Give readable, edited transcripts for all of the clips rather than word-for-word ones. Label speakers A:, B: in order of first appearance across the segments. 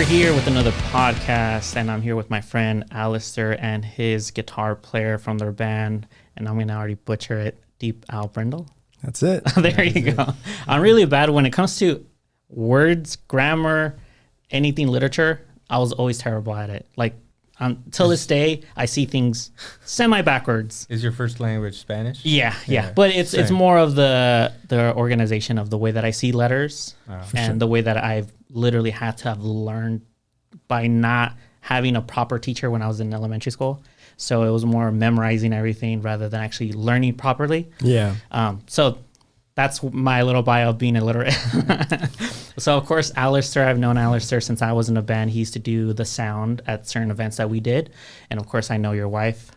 A: here with another podcast, and I'm here with my friend Alastair and his guitar player from their band, and I'm gonna already butcher it, Deepalbrindle.
B: That's it.
A: There you go. I'm really bad when it comes to words, grammar, anything literature. I was always terrible at it. Like till this day, I see things semi-backwards.
C: Is your first language Spanish?
A: Yeah. But it's more of the organization of the way that I see letters and the way that I've literally had to have learned by not having a proper teacher when I was in elementary school. So it was more memorizing everything rather than actually learning properly.
B: Yeah.
A: So that's my little bio of being illiterate. So, of course, Alastair, I've known Alastair since I was in a band. He used to do the sound at certain events that we did. And, of course, I know your wife,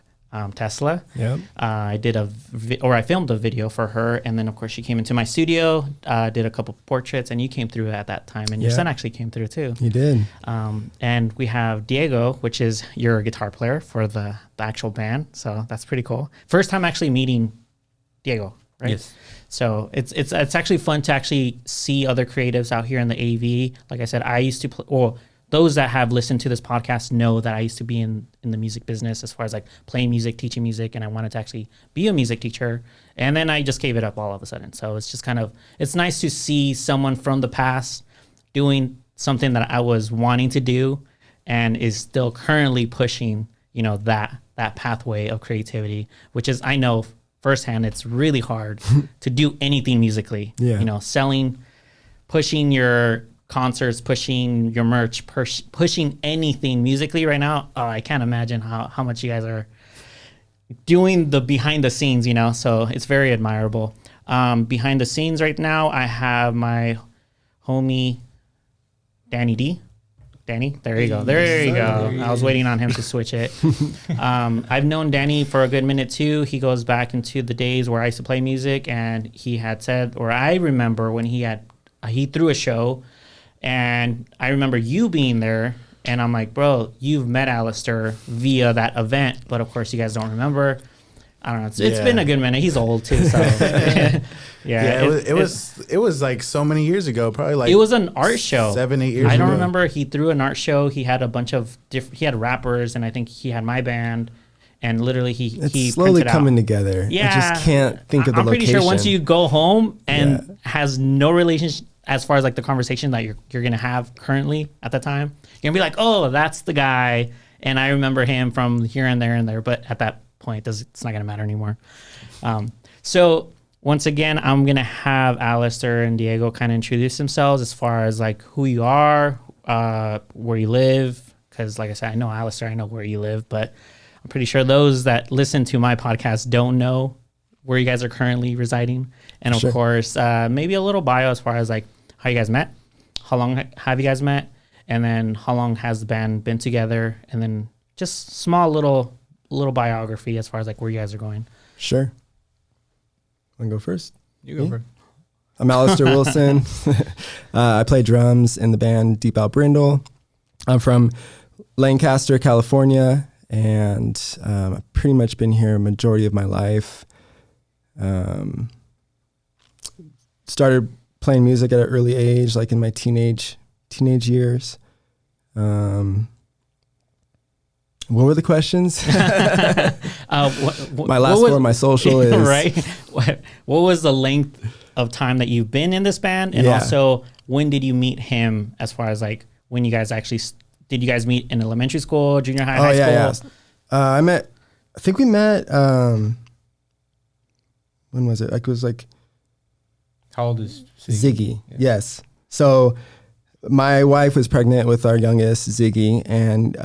A: Tesla.
B: Yep.
A: I filmed a video for her. And then, of course, she came into my studio, did a couple portraits, and you came through at that time. And your son actually came through, too.
B: He did.
A: And we have Diego, which is your guitar player for the actual band. So that's pretty cool. First time actually meeting Diego, right?
C: Yes.
A: So it's actually fun to actually see other creatives out here in the AV. Like I said, I used to play, well, those that have listened to this podcast know that I used to be in the music business as far as like playing music, teaching music, and I wanted to actually be a music teacher. And then I just gave it up all of a sudden. So it's just it's nice to see someone from the past doing something that I was wanting to do and is still currently pushing, that pathway of creativity, which is, I know firsthand, it's really hard to do anything musically.
B: Yeah.
A: Selling, pushing your concerts, pushing your merch, pushing anything musically right now. I can't imagine how much you guys are doing the behind the scenes, so it's very admirable. Behind the scenes right now, I have my homie, Danny D. Danny, there you go. There you go. I was waiting on him to switch it. I've known Danny for a good minute too. He goes back into the days where I used to play music, and he had said, or I remember when he threw a show, and I remember you being there, and I'm like, bro, you've met Alastair via that event, but of course you guys don't remember. I don't know. It's been a good minute. He's old too, so
D: it was like so many years ago, probably like
A: it was an art show
D: 7-8 years ago.
A: I don't remember. He threw an art show. He had a bunch of he had rappers, and I think he had my band, and literally he
B: slowly coming
A: out.
B: Together.
A: Yeah,
B: I just can't think of the location.
A: I'm pretty sure once you go home and has no relationship as far as like the conversation that you're gonna have currently at the time, you're gonna be like, oh, that's the guy, and I remember him from here and there, but at that point it's not gonna matter anymore. So once again, I'm gonna have Alastair and Diego kind of introduce themselves as far as like who you are, where you live, because like I said, I know Alastair, I know where you live, but I'm pretty sure those that listen to my podcast don't know where you guys are currently residing. And of course, maybe a little bio as far as like how you guys met, how long have you guys met, and then how long has the band been together, and then just small little biography as far as like where you guys are going.
B: Sure. Want to go first?
C: You go first.
B: I'm Alastair Wilson. I play drums in the band Deepalbrindle. I'm from Lancaster, California, and I've pretty much been here a majority of my life. Started playing music at an early age, like in my teenage years. What were the questions? My last four of my social is...
A: Right. What was the length of time that you've been in this band? And also, when did you meet him as far as like when you guys actually... Did you guys meet in elementary school, junior high, high school?
B: I think we met... when was it? Like, it was like...
C: How old is
B: Ziggy? Yes. So my wife was pregnant with our youngest, Ziggy, and...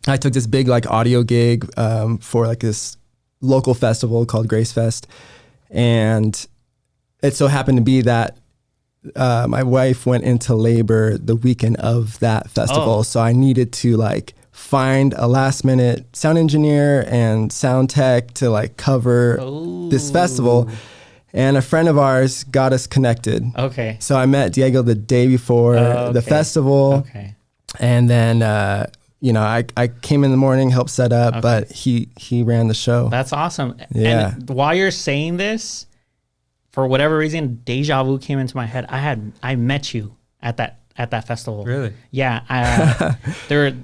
B: I took this big like audio gig for like this local festival called Grace Fest, and it so happened to be that my wife went into labor the weekend of that festival, so I needed to like find a last minute sound engineer and sound tech to like cover this festival, and a friend of ours got us connected.
A: Okay.
B: So I met Diego the day before the festival, and then. I came in the morning, helped set up, but he ran the show.
A: That's awesome.
B: Yeah.
A: And while you're saying this, for whatever reason, deja vu came into my head. I met you at at that festival.
C: Really?
A: Yeah.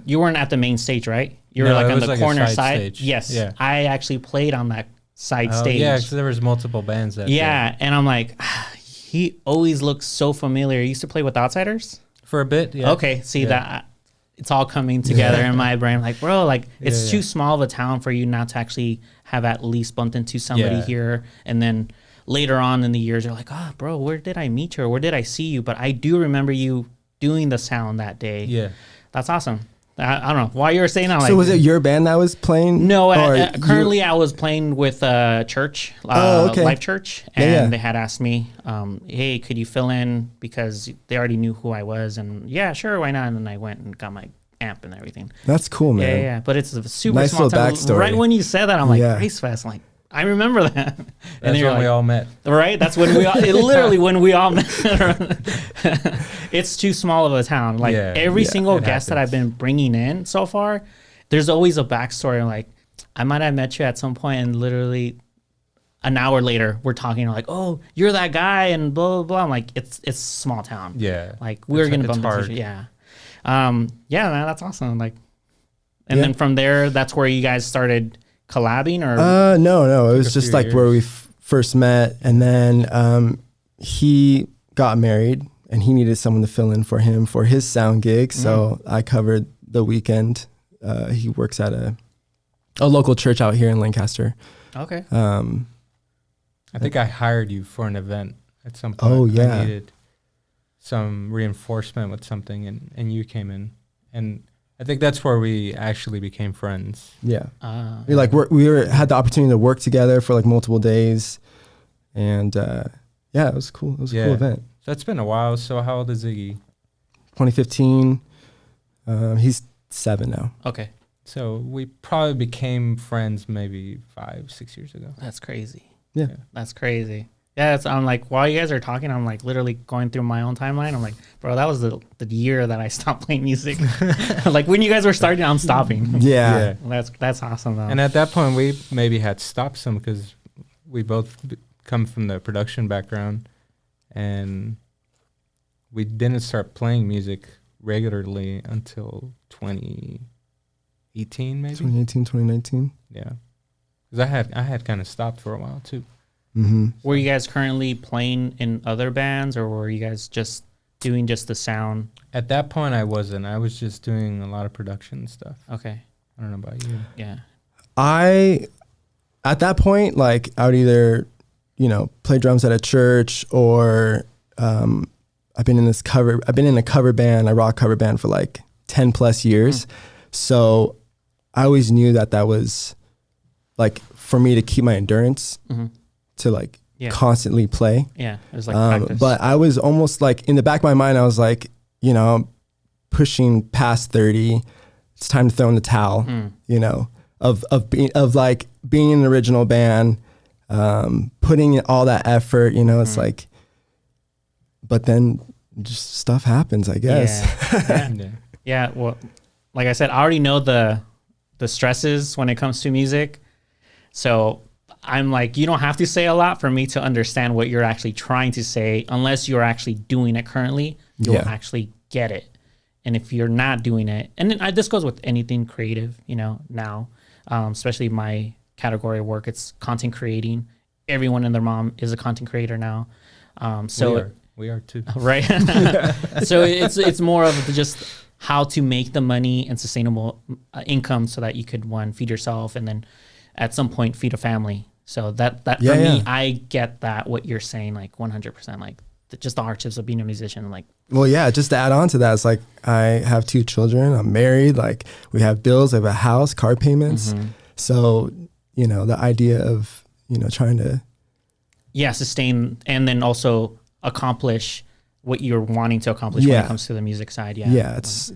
A: You weren't at the main stage, right? You were
C: No,
A: like
C: it
A: on
C: was
A: the
C: like a
A: corner
C: side
A: side.
C: stage.
A: Yes.
C: Yeah.
A: I actually played on that side stage.
C: Yeah, because there was multiple bands that day.
A: And I'm like, he always looks so familiar. He used to play with Outsiders.
C: For a bit, yeah.
A: Okay, see that it's all coming together in my brain. Like, bro, like it's too small of a town for you not to actually have at least bumped into somebody here. And then later on in the years, you're like, oh, bro, where did I meet you? Or where did I see you? But I do remember you doing the sound that day.
C: Yeah.
A: That's awesome. I don't know why you were saying that.
B: So was it your band that was playing?
A: No, currently I was playing with a church, Life Church, and they had asked me, hey, could you fill in, because they already knew who I was, and yeah, sure, why not? And then I went and got my amp and everything.
B: That's cool, man.
A: Yeah. But it's a super
B: nice
A: small town.
B: backstory.
A: Right when you said that, I'm like, Grace Fest. I'm like, I remember that.
C: That's when we all met.
A: Right? That's when we all, literally when we all met. It's too small of a town. Like every single guest that I've been bringing in so far, there's always a backstory. Like, I might have met you at some point and literally an hour later, we're talking like, oh, you're that guy and blah, blah, blah. I'm like, it's a small town.
C: Yeah.
A: Like, we're going to bump into each other. Yeah. Yeah, man, that's awesome. Like, and then from there, that's where you guys started collabing, or
B: no, it was just like where we first met, and then he got married and he needed someone to fill in for him for his sound gig, so I covered the weekend. He works at a local church out here in Lancaster.
A: Okay.
C: I think I hired you for an event at some point.
B: Oh yeah,
C: I needed some reinforcement with something, and you came in, and I think that's where we actually became friends.
B: Yeah, we had the opportunity to work together for like multiple days, and it was cool. It was a cool event.
C: So it's been a while. So how old is Ziggy?
B: 2015. He's 7 now.
A: Okay.
C: So we probably became friends maybe 5-6 years ago.
A: That's crazy.
B: Yeah.
A: That's crazy. Yeah, I'm like, while you guys are talking, I'm like literally going through my own timeline. I'm like, bro, that was the year that I stopped playing music. Like when you guys were starting, I'm stopping.
B: Yeah.
A: That's awesome though.
C: And at that point, we maybe had stopped some because we both come from the production background, and we didn't start playing music regularly until 2018, maybe
B: 2018, 2019.
C: Yeah, because I had kind of stopped for a while too.
B: Mm-hmm.
A: Were you guys currently playing in other bands, or were you guys just doing just the sound?
C: At that point, I wasn't. I was just doing a lot of production stuff.
A: Okay.
C: I don't know about you.
A: Yeah.
B: At that point, like I would either, play drums at a church, or I've been in a cover band, a rock cover band for like 10 plus years. So I always knew that was like for me to keep my endurance to like constantly play.
A: Yeah. It was like practice.
B: But I was almost like in the back of my mind, I was like, I'm pushing past 30. It's time to throw in the towel, of being in an original band, putting in all that effort, it's like, but then just stuff happens, I guess.
A: Yeah. Well, like I said, I already know the stresses when it comes to music. So I'm like, you don't have to say a lot for me to understand what you're actually trying to say, unless you're actually doing it currently, you'll actually get it. And if you're not doing it, and then this goes with anything creative, now, especially my category of work, it's content creating. Everyone and their mom is a content creator now.
C: We are too.
A: Right. So it's more of just how to make the money and sustainable income so that you could, one, feed yourself, and then at some point feed a family. So that for me, I get that, what you're saying, like 100%, like just the hardships of being a musician. Like,
B: well, yeah, just to add on to that, it's like I have 2 children, I'm married, like we have bills, I have a house, car payments. So, the idea of, trying to
A: sustain and then also accomplish what you're wanting to accomplish when it comes to the music side. Yeah,
B: it's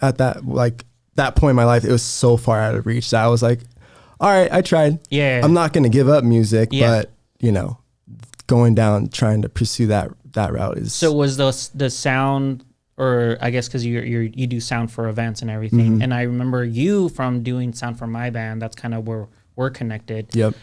B: at that point in my life, it was so far out of reach that I was like, all right, I tried. Yeah, I'm not going to give up music, but going down trying to pursue that route is. So
A: was the sound, or I guess because you do sound for events and everything, and I remember you from doing sound for my band. That's kind of where we're connected.
B: Yep.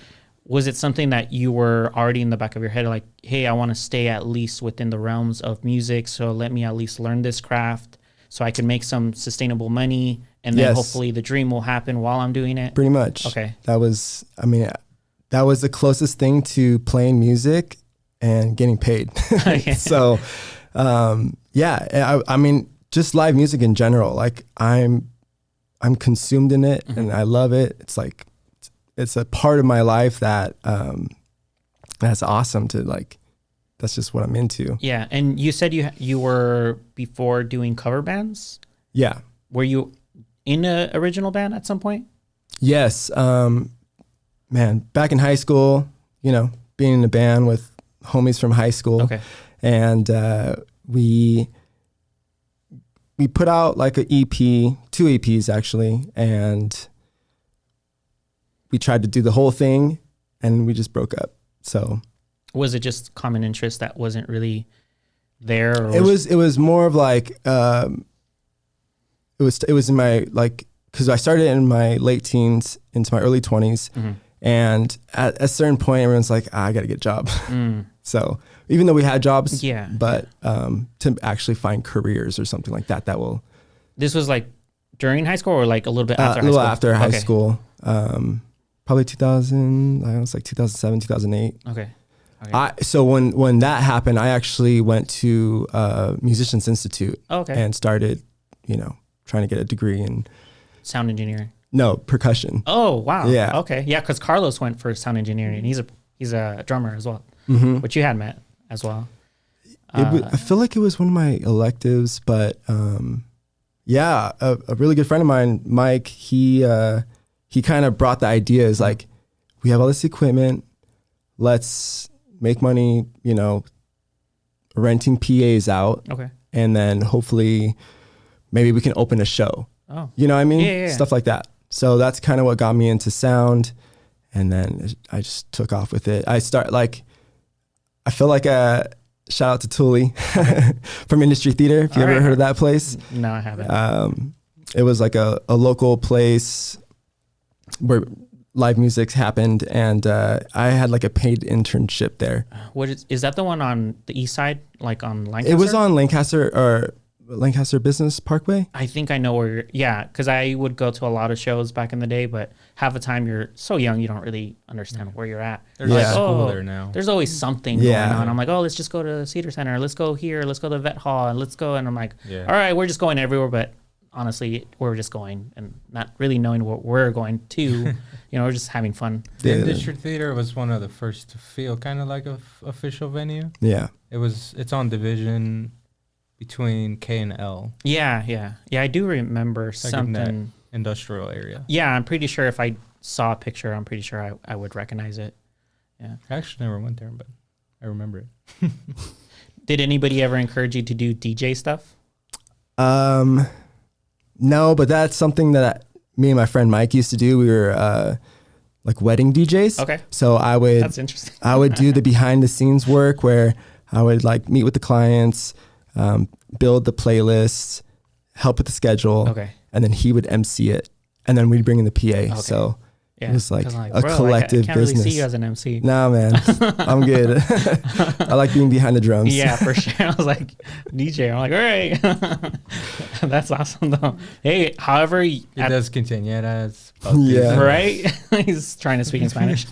A: was it something that you were already in the back of your head, like, hey, I want to stay at least within the realms of music, so let me at least learn this craft so I can make some sustainable money, and then hopefully the dream will happen while I'm doing it?
B: Pretty much.
A: Okay.
B: That was the closest thing to playing music and getting paid. So, I mean, just live music in general. Like I'm consumed in it, and I love it. It's like, it's a part of my life that that's awesome to like. That's just what I'm into.
A: Yeah, and you said you were before doing cover bands.
B: Yeah.
A: Were you in an original band at some point?
B: Yes. Man, back in high school, being in a band with homies from high school.
A: Okay.
B: And we put out like an EP, 2 EPs actually, and we tried to do the whole thing, and we just broke up. So
A: was it just common interest that wasn't really there? Or
B: it was more of like it was in my, like, because I started in my late teens into my early 20s, and at a certain point everyone's like, I gotta get a job. So even though we had jobs, but to actually find careers or something like that will. This
A: was like during high school or like a little bit after high school?
B: A little after high school. Probably 2000, I was like 2007, 2008.
A: Okay.
B: So when that happened, I actually went to Musicians Institute and started, trying to get a degree in
A: sound engineering.
B: No, percussion.
A: Oh, wow.
B: Yeah.
A: Okay. Yeah, because Carlos went for sound engineering, and he's a drummer as well, which you had met as well.
B: I feel like it was one of my electives, but a really good friend of mine, Mike, he kind of brought the ideas like, we have all this equipment, let's make money, renting PAs out.
A: Okay.
B: And then hopefully maybe we can open a show.
A: Oh.
B: You know what I mean?
A: Yeah.
B: Stuff like that. So that's kind of what got me into sound. And then I just took off with it. I feel like shout out to Thule from Industry Theater. If you ever heard of that place.
A: No, I haven't.
B: It was like a local place where live music happened, and I had like a paid internship there.
A: What is that the one on the east side, like on Lancaster?
B: It was on Lancaster Business Parkway.
A: I think I know where because I would go to a lot of shows back in the day, but half the time you're so young you don't really understand where you're at.
C: There's a school there now.
A: There's always something going on. I'm like, let's just go to the Cedar Center, let's go here, let's go to the Vet Hall, and let's go. And I'm like, all right, we're just going everywhere, but honestly, we're just going and not really knowing what we're going to. We're just having fun.
C: The Industry Theater was one of the first to feel kind of like a official venue.
B: Yeah.
C: It's on Division between K and L.
A: Yeah. I do remember something.
C: In that industrial area.
A: Yeah, I'm pretty sure if I saw a picture, I'm pretty sure I would recognize it. Yeah.
C: I actually never went there, but I remember it.
A: Did anybody ever encourage you to do DJ stuff?
B: No, but that's something that me and my friend Mike used to do. We were like wedding DJs.
A: Okay.
B: So
A: that's interesting.
B: I would do the behind the scenes work where I would like meet with the clients, build the playlists, help with the schedule.
A: Okay.
B: And then he would MC it, and then we'd bring in the PA. Okay. So it was like a collective
A: I can't
B: business.
A: really see you as an MC.
B: Nah, man, I'm good. I like being behind the drums.
A: Yeah, for sure. I was like, DJ. I'm like, all right. That's awesome, though. Hey, however...
C: It does quinceañeras.
B: Yeah.
A: Right? He's trying to speak in Spanish.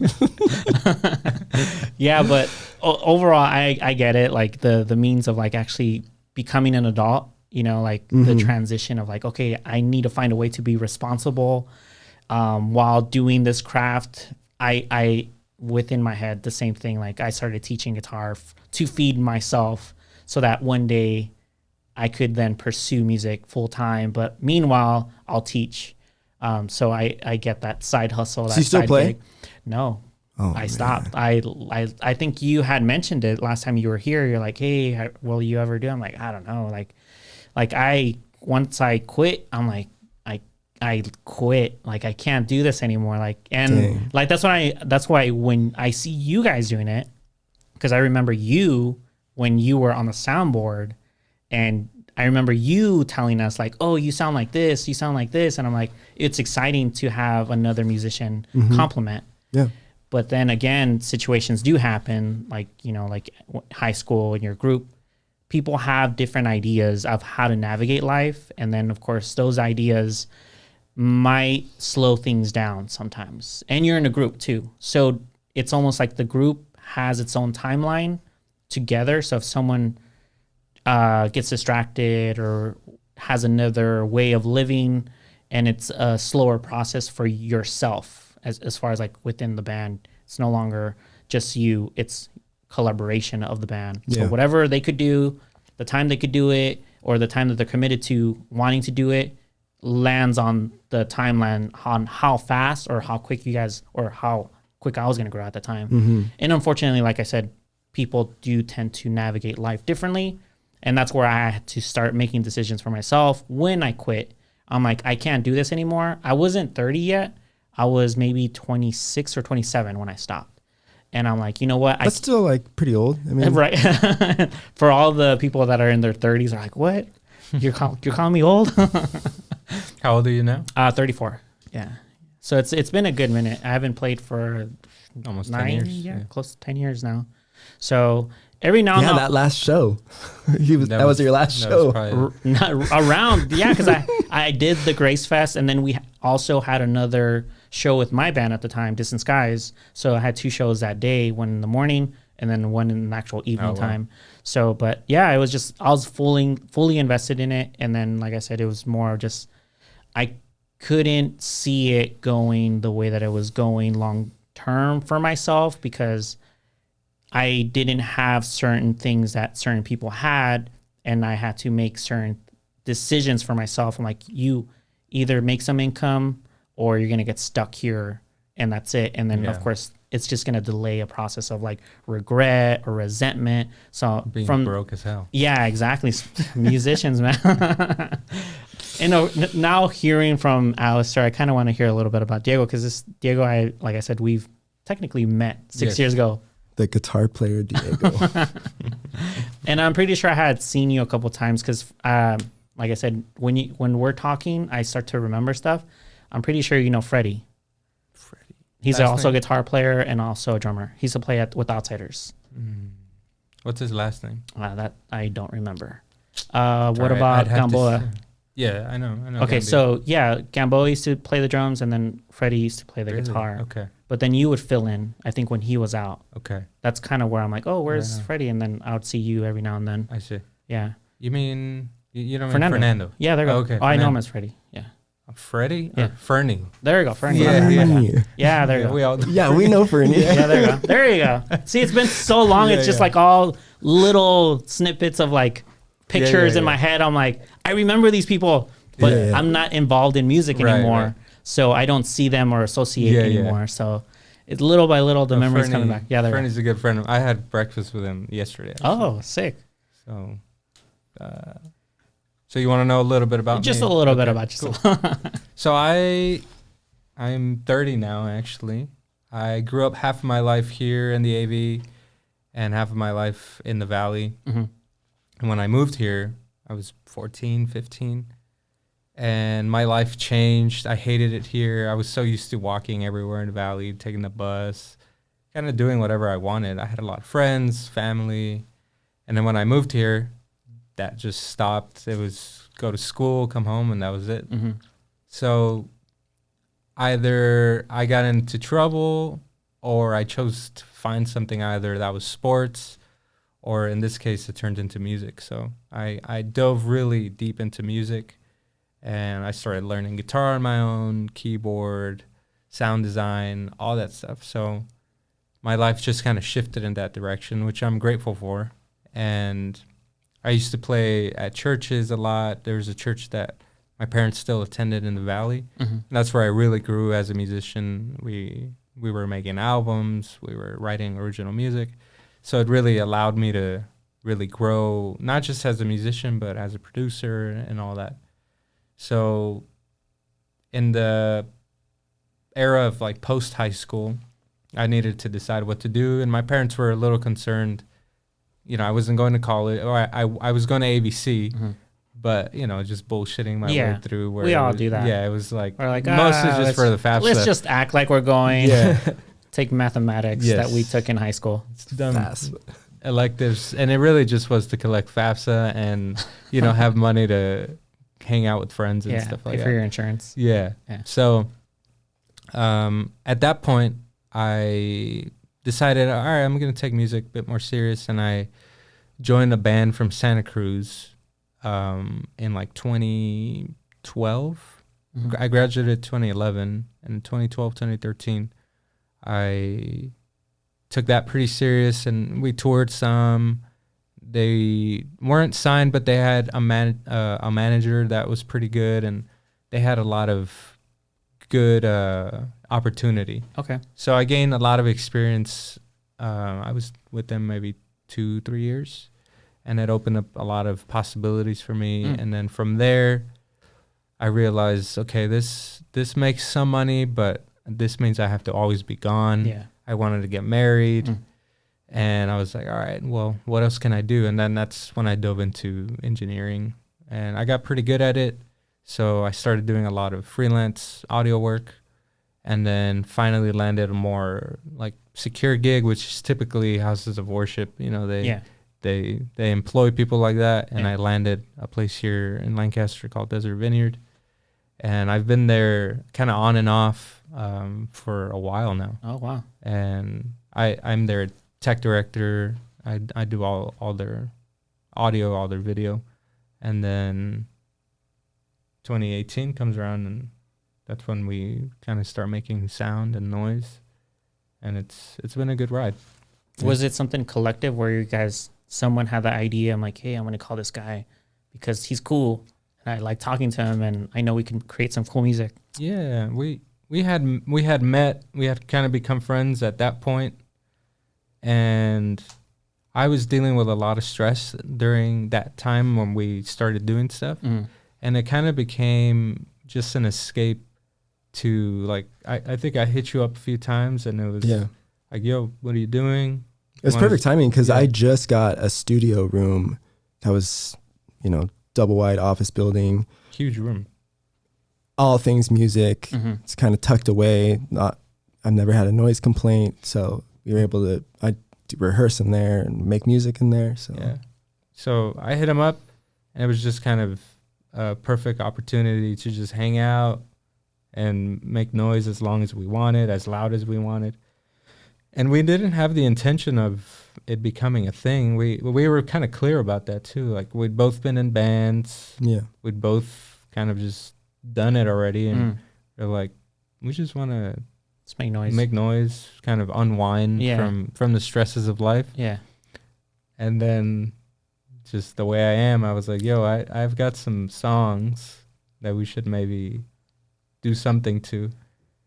A: Yeah, but overall, I get it. Like, the means of, like, actually becoming an adult, the transition of, like, okay, I need to find a way to be responsible while doing this craft. I within my head, the same thing. Like, I started teaching guitar to feed myself so that one day I could then pursue music full time. But meanwhile, I'll teach. So I get that side hustle.
B: So you still play?
A: Gig. No,
B: I
A: stopped. I think you had mentioned it last time you were here. You're like, hey, will you ever do? I'm like, I don't know. Like once I quit, I'm like, I quit. Like, I can't do this anymore. Like, and
B: Dang.
A: like, that's why when I see you guys doing it, because I remember you when you were on the soundboard, and I remember you telling us like, oh, you sound like this. And I'm like, it's exciting to have another musician compliment.
B: Yeah.
A: But then again, situations do happen, like, you know, like high school in your group, people have different ideas of how to navigate life. And then, of course, those ideas might slow things down sometimes. And you're in a group too. So it's almost like the group has its own timeline together. So if someone gets distracted or has another way of living, and it's a slower process for yourself as far as like within the band, it's no longer just you, it's collaboration of the band. So whatever they could do, the time they could do it, or the time that they're committed to wanting to do it, lands on the timeline on how fast or how quick you guys, or how quick I was going to grow at the time. And unfortunately, like I said, people do tend to navigate life differently. And that's where I had to start making decisions for myself. When I quit, I'm like, I can't do this anymore. I wasn't 30 yet. I was maybe 26 or 27 when I stopped. And I'm like, you know what?
B: That's still like pretty old. I mean,
A: right. For all the people that are in their 30s are like, what? You're calling me old?
C: How old are you now?
A: 34. Yeah. So it's been a good minute. I haven't played for
C: Almost
A: 9
C: 10 years.
A: Yeah, close to 10 years now. So every now and then,
B: that last show, that was your last show.
A: Around, yeah, because I did the Grace Fest, and then we also had another show with my band at the time, Distant Skies. So I had 2 shows that day, one in the morning and then one in the actual evening time. So, but yeah, it was just, I was fully invested in it. And then, like I said, it was more just, I couldn't see it going the way that it was going long term for myself, because I didn't have certain things that certain people had, and I had to make certain decisions for myself. I'm like, you either make some income or you're going to get stuck here, and that's it. And then, of course, it's just going to delay a process of like regret or resentment. So
C: being broke as hell.
A: Yeah, exactly. Musicians, man. And now hearing from Alastair, I kind of want to hear a little bit about Diego, because Diego, like I said, we've technically met 6 years ago.
B: The guitar player Diego.
A: And I'm pretty sure I had seen you a couple times, because like I said, when we're talking, I start to remember stuff. I'm pretty sure you know Freddie. He's also a guitar player and also a drummer. He used to play with Outsiders.
C: What's his last name?
A: That I don't remember. What about Gamboa?
C: Yeah, I know.
A: Okay, so yeah, Gamboa used to play the drums, and then Freddie used to play the guitar.
C: Okay.
A: But then you would fill in, I think, when he was out.
C: Okay.
A: That's kind of where I'm like, oh, where's Freddie? And then I would see you every now and then.
C: I see.
A: Yeah.
C: You mean, you don't mean Fernando?
A: Yeah, there you go.
C: Okay.
A: Oh, I know him as Freddie. Yeah.
C: Freddie?
A: Yeah.
C: Fernie.
A: There you go, Fernie.
B: Yeah,
A: there you go.
B: We know Fernie.
A: Yeah, there you go. There you go. See, it's been so long. It's just like all little snippets of like pictures in my head. I'm like, I remember these people, but I'm not involved in music anymore. Right. So I don't see them or associate anymore. So it's little by little, the memories coming back. Yeah,
C: Fernie's a good friend. I had breakfast with him yesterday. Actually.
A: Oh, sick.
C: So, so you want to know a little bit about
A: just
C: me?
A: A little bit about yourself.
C: Cool. So I'm 30 now, actually. I grew up half of my life here in the AV and half of my life in the Valley. And when I moved here, I was 14, 15. And my life changed. I hated it here. I was so used to walking everywhere in the Valley, taking the bus, kind of doing whatever I wanted. I had a lot of friends, family. And then when I moved here, that just stopped. It was go to school, come home, and that was it. So either I got into trouble or I chose to find something either that was sports, or in this case, it turned into music. So I dove really deep into music, and I started learning guitar on my own, keyboard, sound design, all that stuff. So my life just kind of shifted in that direction, which I'm grateful for. And I used to play at churches a lot. There was a church that my parents still attended in the Valley. And that's where I really grew as a musician. We were making albums. We were writing original music. So it really allowed me to really grow, not just as a musician, but as a producer and all that. So in the era of like post-high school, I needed to decide what to do. And my parents were a little concerned. You know, I wasn't going to college, or I was going to ABC, but, you know, just bullshitting my way through. Where
A: we all do that.
C: Yeah, it was like,
A: we're like
C: mostly just for the fab
A: let's
C: stuff.
A: just act like we're going take mathematics that we took in high school.
C: It's dumb. Electives, and it really just was to collect FAFSA and have money to hang out with friends and stuff like that.
A: Pay for your insurance.
C: Yeah. So at that point, I decided, all right, I'm going to take music a bit more serious, and I joined a band from Santa Cruz in like 2012. I graduated 2011, and 2012, 2013, I took that pretty serious, and we toured some. They weren't signed, but they had a manager that was pretty good, and they had a lot of good opportunity.
A: Okay.
C: So I gained a lot of experience. I was with them maybe 2-3 years, and it opened up a lot of possibilities for me. And then from there, I realized, okay, this makes some money, but this means I have to always be gone.
A: Yeah.
C: I wanted to get married. And I was like, all right, well, what else can I do? And then that's when I dove into engineering, and I got pretty good at it. So I started doing a lot of freelance audio work, and then finally landed a more like secure gig, which is typically houses of worship. They employ people like that. And I landed a place here in Lancaster called Desert Vineyard. And I've been there kind of on and off for a while now.
A: Oh, wow.
C: And I'm their tech director. I do all their audio, all their video. And then 2018 comes around, and that's when we kind of start making sound and noise. And it's been a good ride.
A: Was it something collective where you guys, someone had the idea, I'm like, hey, I'm going to call this guy because he's cool, and I like talking to him, and I know we can create some cool music?
C: Yeah, we had met, we had kind of become friends at that point. And I was dealing with a lot of stress during that time when we started doing stuff. And it kind of became just an escape to, like, I think I hit you up a few times, and it was like, yo, what are you doing?
B: It was perfect timing because I just got a studio room that was, double wide office building.
C: Huge room.
B: All things music. It's kind of tucked away. I've never had a noise complaint, so we were able to rehearse in there and make music in there.
C: So I hit him up, and it was just kind of a perfect opportunity to just hang out and make noise as long as we wanted, as loud as we wanted. And we didn't have the intention of it becoming a thing. We were kind of clear about that too. Like, we'd both been in bands. Yeah. We'd both kind of just done it already, and they're like, we just want to make noise, kind of unwind from the stresses of life. Yeah. And then just the way I am, I was like, yo, I've got some songs that we should maybe do something to.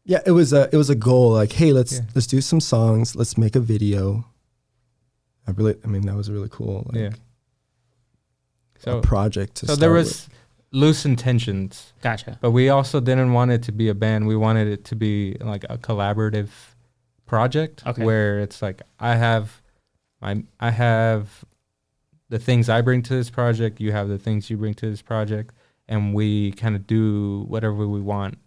B: Yeah, it was a goal. Like, hey, let's do some songs. Let's make a video. That was really cool. Like, a project. So
C: there was loose intentions.
A: Gotcha.
C: But we also didn't want it to be a band. We wanted it to be like a collaborative project where it's like I have the things I bring to this project, you have the things you bring to this project, and we kind of do whatever we want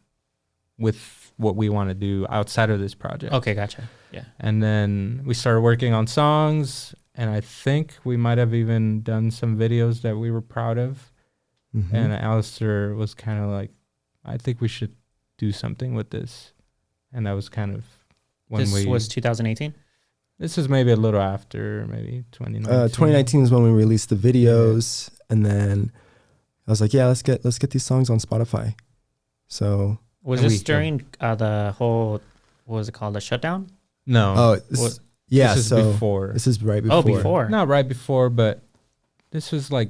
C: with what we want to do outside of this project.
A: Okay, gotcha. Yeah.
C: And then we started working on songs, and I think we might have even done some videos that we were proud of. And Alastair was kind of like, I think we should do something with this. And that was kind of when
A: this was 2018?
C: This is maybe a little after, maybe 2019.
B: 2019 is when we released the videos, and then I was like, yeah, let's get these songs on Spotify. So
A: was this during the whole, what was it called, the shutdown?
C: No.
B: Oh, this is
C: before.
B: This is right before.
A: Oh, before.
C: Not right before, but this was like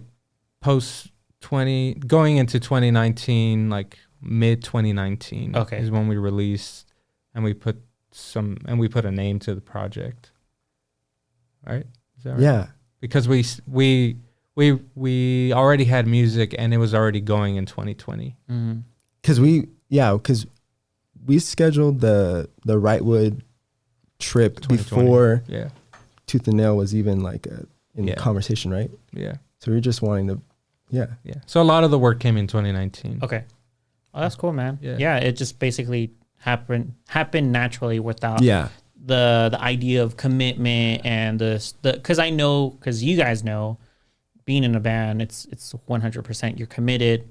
C: post 20, going into 2019, like mid 2019 is when we released, and we put a name to the project. Right? Is that right? Yeah. Because we already had music, and it was already going in 2020.
B: Because we scheduled the Wrightwood trip before Tooth and Nail was even like in conversation, right?
C: Yeah.
B: So we were just wanting to, yeah.
C: So a lot of the work came in 2019.
A: Okay. Oh, that's cool, man. Yeah. It just basically happened naturally without the idea of commitment and because you guys know, being in a band, it's 100% you're committed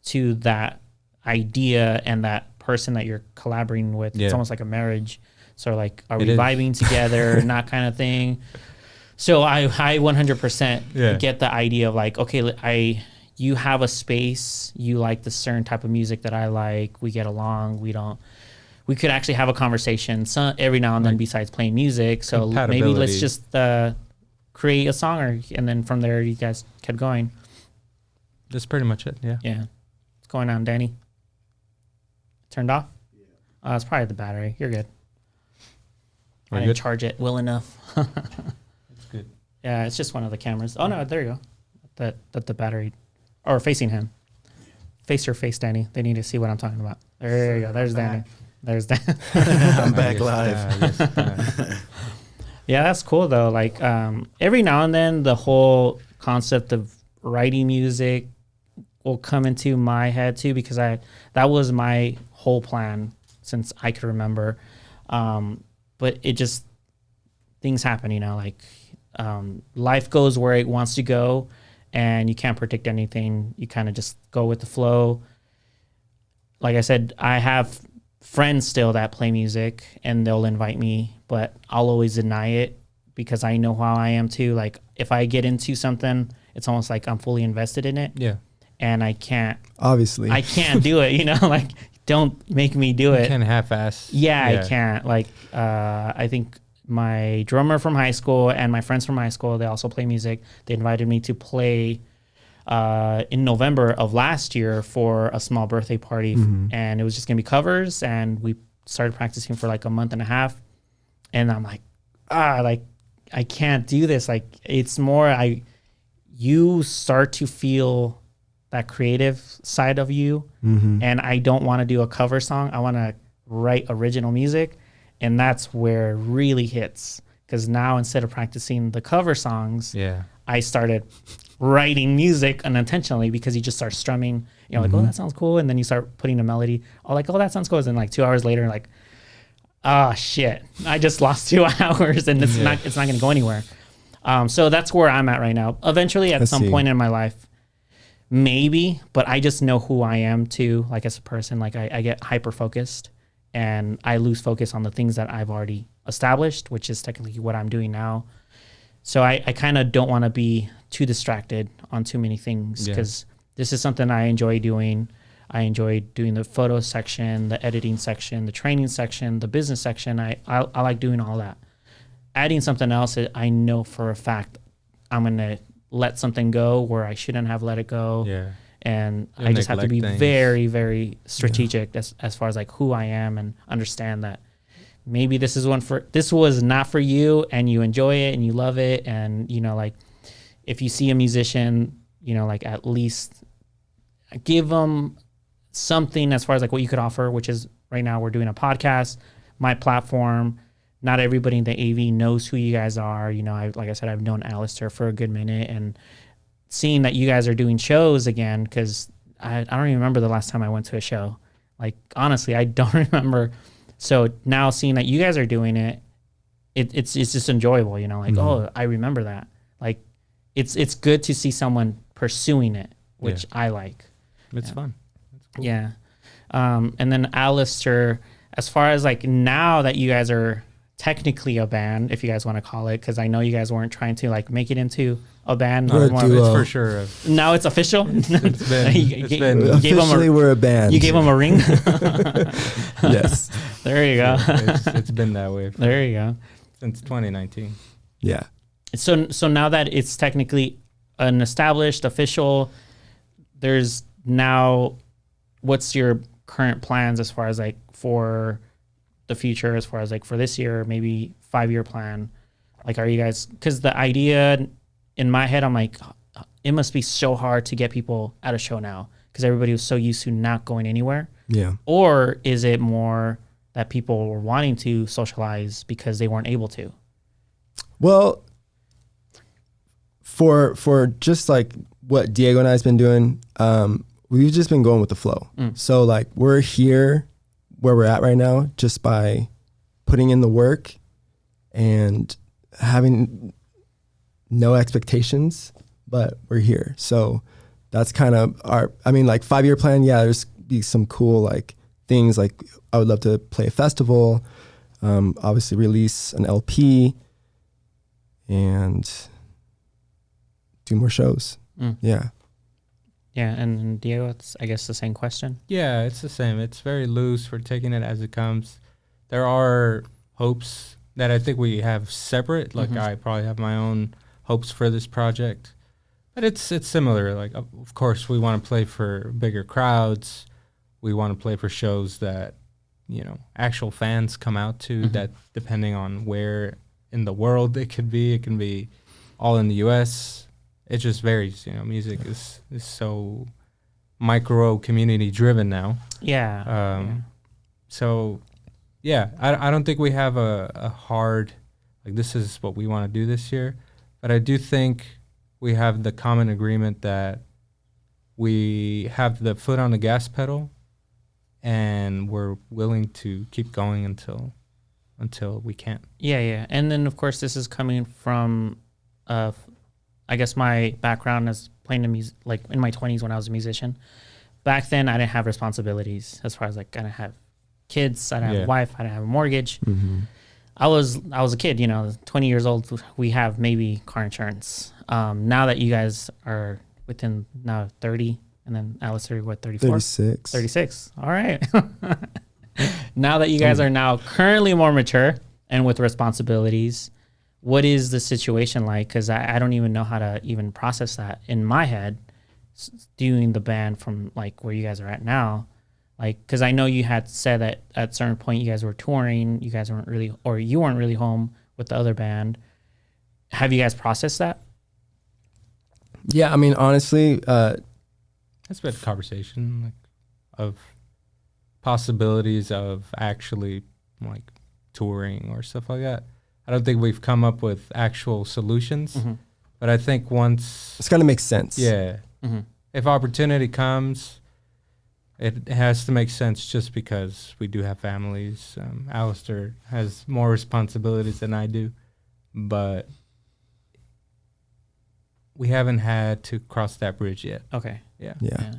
A: to that idea and that person that you're collaborating with.
C: Yeah.
A: It's almost like a marriage. So like, are
C: It
A: we
C: is.
A: vibing together and that kind of thing. So I 100% get the idea of like, okay, you have a space, you like the certain type of music that I like, we get along, we could actually have a conversation every now and then besides playing music. So maybe let's just create a song, and then from there you guys kept going.
C: That's pretty much it. Yeah.
A: Yeah. What's going on, Danny? Turned off? Yeah. It's probably the battery. You're good. I didn't charge it well enough.
C: It's good.
A: Yeah, it's just one of the cameras. Oh no, there you go. That the battery, or facing him. Face your face, Danny. They need to see what I'm talking about. There you go. There's Danny. There's Danny.
D: I'm back live.
A: Yeah, that's cool though. Like every now and then, the whole concept of writing music will come into my head too, because that was my whole plan since I could remember. But it just, things happen, you know, like life goes where it wants to go, and you can't predict anything. You kind of just go with the flow. Like I said, I have friends still that play music, and they'll invite me, but I'll always deny it because I know how I am too. Like if I get into something, it's almost like I'm fully invested in it.
C: Yeah.
A: And I can't do it, you know, like don't make me do it.
C: You can't half-ass.
A: Yeah, I can't. Like, I think my drummer from high school and my friends from high school, they also play music. They invited me to play in November of last year for a small birthday party. And it was just going to be covers. And we started practicing for like a month and a half. And I'm like, I can't do this. Like, it's more, you start to feel that creative side of you. And I don't want to do a cover song. I want to write original music. And that's where it really hits. Because now instead of practicing the cover songs, I started writing music unintentionally, because you just start strumming, you know, like, oh, that sounds cool. And then you start putting a melody. Oh, like, oh, that sounds cool. And then like 2 hours later, like, oh shit, I just lost 2 hours and it's not going to go anywhere. So that's where I'm at right now. Eventually at some point in my life, maybe, but I just know who I am too. Like as a person, like I get hyper focused and I lose focus on the things that I've already established, which is technically what I'm doing now. So I kind of don't want to be too distracted on too many things, because this is something I enjoy doing. I enjoy doing the photo section, the editing section, the training section, the business section. I like doing all that. Adding something else, I know for a fact I'm going to let something go where I shouldn't have let it go. Yeah. And I just have to be very, very strategic as far as like who I am, and understand that maybe this was not for you, and you enjoy it and you love it. And, you know, like if you see a musician, you know, like at least give them something as far as like what you could offer, which is right now we're doing a podcast, my platform. Not everybody in the AV knows who you guys are. You know, like I said, I've known Alastair for a good minute, and seeing that you guys are doing shows again, because I don't even remember the last time I went to a show. Like, honestly, I don't remember. So now seeing that you guys are doing it, it's just enjoyable, you know, like, oh, I remember that. Like, it's good to see someone pursuing it, which I like.
C: It's fun. It's cool.
A: Yeah. And then Alastair, as far as like now that you guys are technically a band, if you guys want to call it, because I know you guys weren't trying to like make it into a band.
C: No, it's for sure.
A: Now it's official.
B: We're a band.
A: You gave him a ring.
B: Yes.
A: There you go.
C: It's been that way.
A: There you go.
C: Since 2019.
B: Yeah.
A: So now that it's technically an established official, there's now, what's your current plans as far as like for the future, as far as like for this year, maybe 5-year plan? Like, are you guys, because the idea in my head, I'm like, it must be so hard to get people at a show now, because everybody was so used to not going anywhere.
B: Yeah. Or
A: is it more that people were wanting to socialize because they weren't able to?
B: Well, for just like what Diego and I's been doing, we've just been going with the flow. So like we're here where we're at right now just by putting in the work and having no expectations, but we're here. So that's kind of our, I mean, like 5-year plan. Yeah, there's be some cool like things. Like I would love to play a festival, obviously release an LP, and do more shows. Yeah.
A: Yeah, and Diego, it's I guess the same question.
C: Yeah, it's the same. It's very loose. We're taking it as it comes. There are hopes that I think we have separate. Like I probably have my own hopes for this project, but it's similar. Like of course we want to play for bigger crowds. We want to play for shows that, you know, actual fans come out to. That depending on where in the world it can be all in the U.S. It just varies. You know, music is so micro community driven now.
A: Yeah.
C: So, yeah, I don't think we have a hard, like, this is what we want to do this year. But I do think we have the common agreement that we have the foot on the gas pedal and we're willing to keep going until we can't.
A: Yeah. And then, of course, this is coming from, I guess my background is playing the music, like in my 20s when I was a musician. Back then, I didn't have responsibilities as far as like I didn't have kids, I didn't have a wife, I didn't have a mortgage. I was a kid, you know, 20 years old. We have maybe car insurance. Now that you guys are within now 30, and then Alastair, what, 34?
B: 36.
A: 36. All right. Now that you guys are now currently more mature and with responsibilities, what is the situation like? Because I don't even know how to even process that in my head, doing the band from like where you guys are at now. Like, because I know you had said that at a certain point you guys were touring, you guys weren't really, or you weren't really home with the other band. Have you guys processed that?
B: Yeah, I mean, honestly,
C: That's been a conversation like of possibilities of actually like touring or stuff like that. I don't think we've come up with actual solutions, but I think once
B: it's got to make sense.
C: Yeah, if opportunity comes, it has to make sense just because we do have families. Alastair has more responsibilities than I do, but we haven't had to cross that bridge yet.
A: Okay.
C: Yeah.
B: Yeah.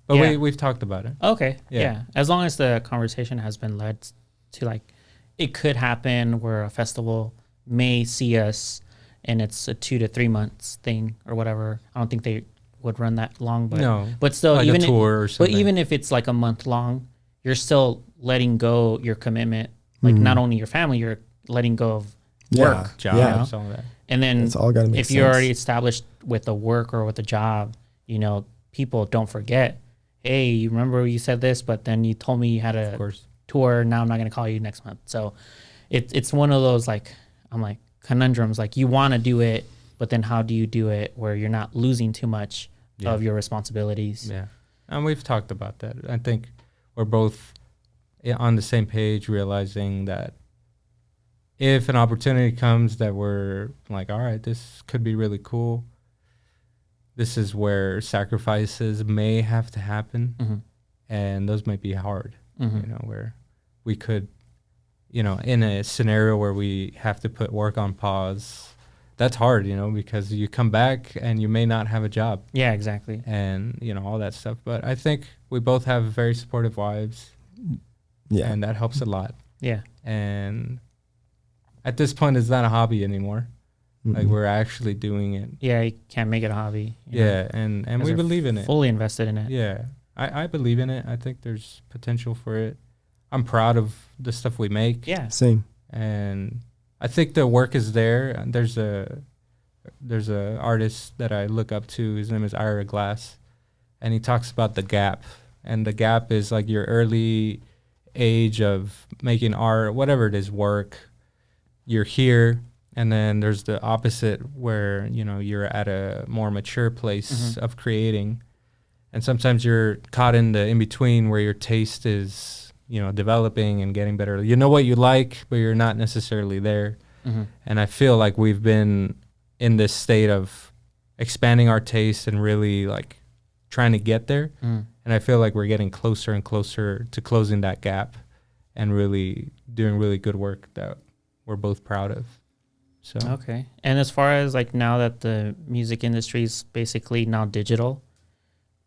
C: But we've talked about it.
A: Okay.
C: Yeah.
A: Yeah. As long as the conversation has been led to like, it could happen where a festival may see us and it's a 2 to 3 months thing or whatever. I don't think they would run that long, but
C: No,
A: but still,
C: like
A: even
C: a tour or something.
A: But even if it's like a month long, you're still letting go your commitment. Like not only your family, you're letting go of work,
C: jobs, all that.
A: and then
B: It's all gotta make
A: if you're
B: sense.
A: already established with a work or with a job, you know, people don't forget. Hey, you remember you said this, but then you told me you had
C: Of
A: a
C: course.
A: tour. Now I'm not going to call you next month. So it's one of those, like, I'm like conundrums. Like, you want to do it, but then how do you do it where you're not losing too much of your responsibilities?
C: Yeah. And we've talked about that. I think we're both on the same page, realizing that if an opportunity comes that we're like, all right, this could be really cool, this is where sacrifices may have to happen. And those might be hard, you know, where we could, you know, in a scenario where we have to put work on pause, that's hard, you know, because you come back and you may not have a job.
A: Yeah, exactly.
C: And, you know, all that stuff. But I think we both have very supportive wives.
B: Yeah.
C: And that helps a lot.
A: Yeah.
C: And at this point, it's not a hobby anymore. Like, we're actually doing it.
A: Yeah, you can't make it a hobby. You know?
C: Yeah, and
A: You guys
C: we
A: are
C: believe in it.
A: Fully invested in it.
C: Yeah, I believe in it. I think there's potential for it. I'm proud of the stuff we make.
A: Yeah.
B: Same.
C: And I think the work is there. There's a artist that I look up to. His name is Ira Glass, and he talks about the gap. And the gap is like your early age of making art, whatever it is, work. You're here, and then there's the opposite where, you know, you're at a more mature place of creating. And sometimes you're caught in the in-between where your taste is, you know, developing and getting better. You know what you like, but you're not necessarily there. And I feel like we've been in this state of expanding our taste and really like trying to get there. And I feel like we're getting closer and closer to closing that gap and really doing really good work that we're both proud of. So
A: Okay. And as far as like now that the music industry is basically now digital,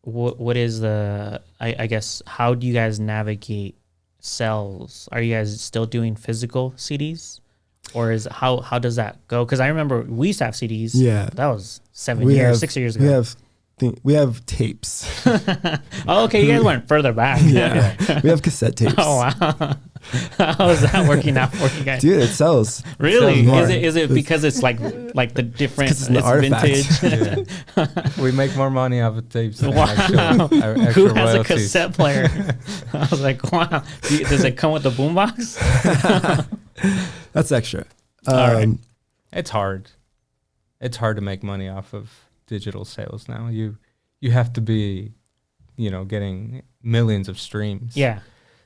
A: what is the, I guess, how do you guys navigate sales? Are you guys still doing physical CDs? Or is how does that go? Because I remember we used to have CDs.
B: Yeah.
A: That was 6 years ago.
B: We have tapes.
A: Oh, okay. You guys went further back.
B: Yeah. We have cassette tapes.
A: Oh, wow. How is that working out for you guys?
B: Dude, it sells.
A: Really?
B: Sells
A: Is it because it's like the different,
B: it's an artifact.
A: vintage?
C: yeah. We make more money off of tapes than
A: Wow.
C: actual
A: Who has
C: royalties.
A: a cassette player? I was like, wow. Does it come with the boombox?
B: That's extra.
A: All right.
C: It's hard. It's hard to make money off of digital sales now. You have to be, getting millions of streams.
A: Yeah.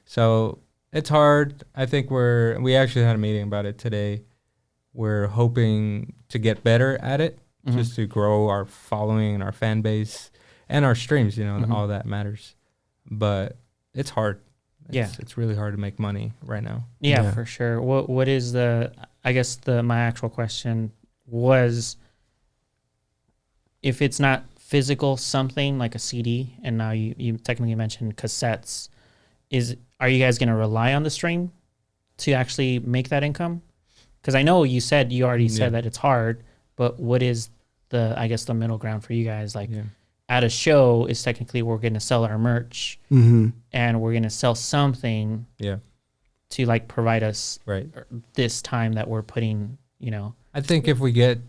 C: So it's hard. I think we actually had a meeting about it today. We're hoping to get better at it, just to grow our following and our fan base and our streams, all that matters. But it's hard. It's really hard to make money right now.
A: Yeah, for sure. What is my actual question was, if it's not physical something like a CD, and now you technically mentioned cassettes, are you guys going to rely on the stream to actually make that income? Because I know you already said that it's hard, but what is the middle ground for you guys? Like at a show is technically we're going to sell our merch and we're going to sell something to like provide us this time that we're putting,
C: I think if we get,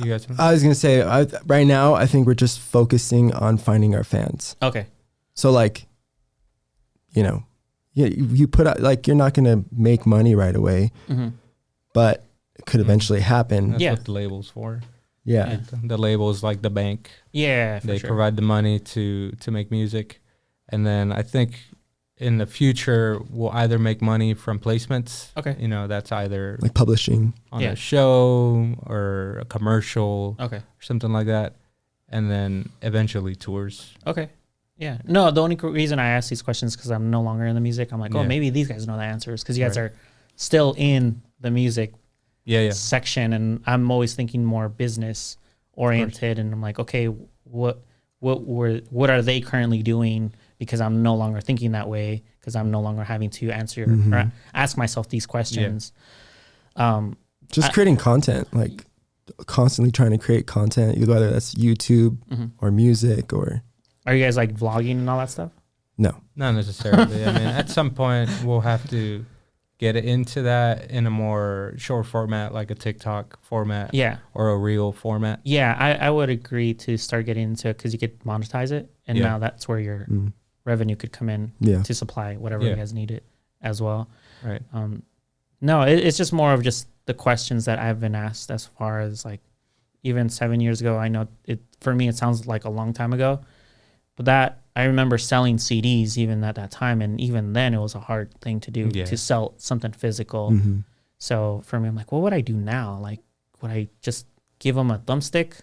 C: you guys know?
B: I was going to say, right now, I think we're just focusing on finding our fans.
A: Okay.
B: So like, you put out, like, you're not going to make money right away, but it could eventually happen.
C: That's what the label's for.
B: Yeah.
C: The label is like the bank.
A: Yeah,
C: they provide the money to make music. And then I think in the future, we'll either make money from placements.
A: Okay.
C: That's either
B: like publishing
C: on a show or a commercial
A: or
C: something like that. And then eventually tours.
A: Okay. Yeah. No, the only reason I ask these questions is because I'm no longer in the music. I'm like, maybe these guys know the answers because you guys are still in the music section, and I'm always thinking more business oriented, and I'm like, okay, what are they currently doing? Because I'm no longer thinking that way, because I'm no longer having to answer or ask myself these questions.
B: Just creating content, like constantly trying to create content, whether that's YouTube or music or.
A: Are you guys like vlogging and all that stuff?
B: No,
C: not necessarily. I mean, at some point we'll have to get into that in a more short format, like a TikTok format, or a reel format.
A: Yeah, I would agree to start getting into it because you could monetize it, and now that's where your revenue could come in to supply whatever you guys need it as well.
C: Right.
A: No, it's just more of just the questions that I've been asked as far as like even 7 years ago. I know for me it sounds like a long time ago, but that I remember selling CDs even at that time, and even then it was a hard thing to do to sell something physical. So for me, I'm like, what would I do now? Like, would I just give them a thumbstick,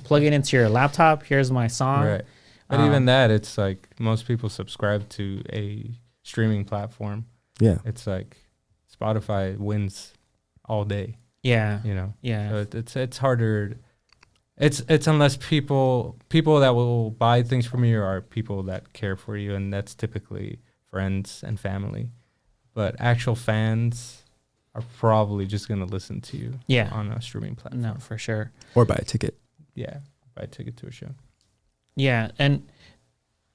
A: plug it into your laptop? Here's my song.
C: Right. But even that, it's like most people subscribe to a streaming platform.
B: Yeah.
C: It's like Spotify wins all day.
A: Yeah.
C: So it's harder. It's unless people that will buy things from you are people that care for you, and that's typically friends and family. But actual fans are probably just going to listen to you on a streaming platform.
A: No, for sure.
B: Or buy a ticket.
C: Yeah, buy a ticket to a show.
A: Yeah, and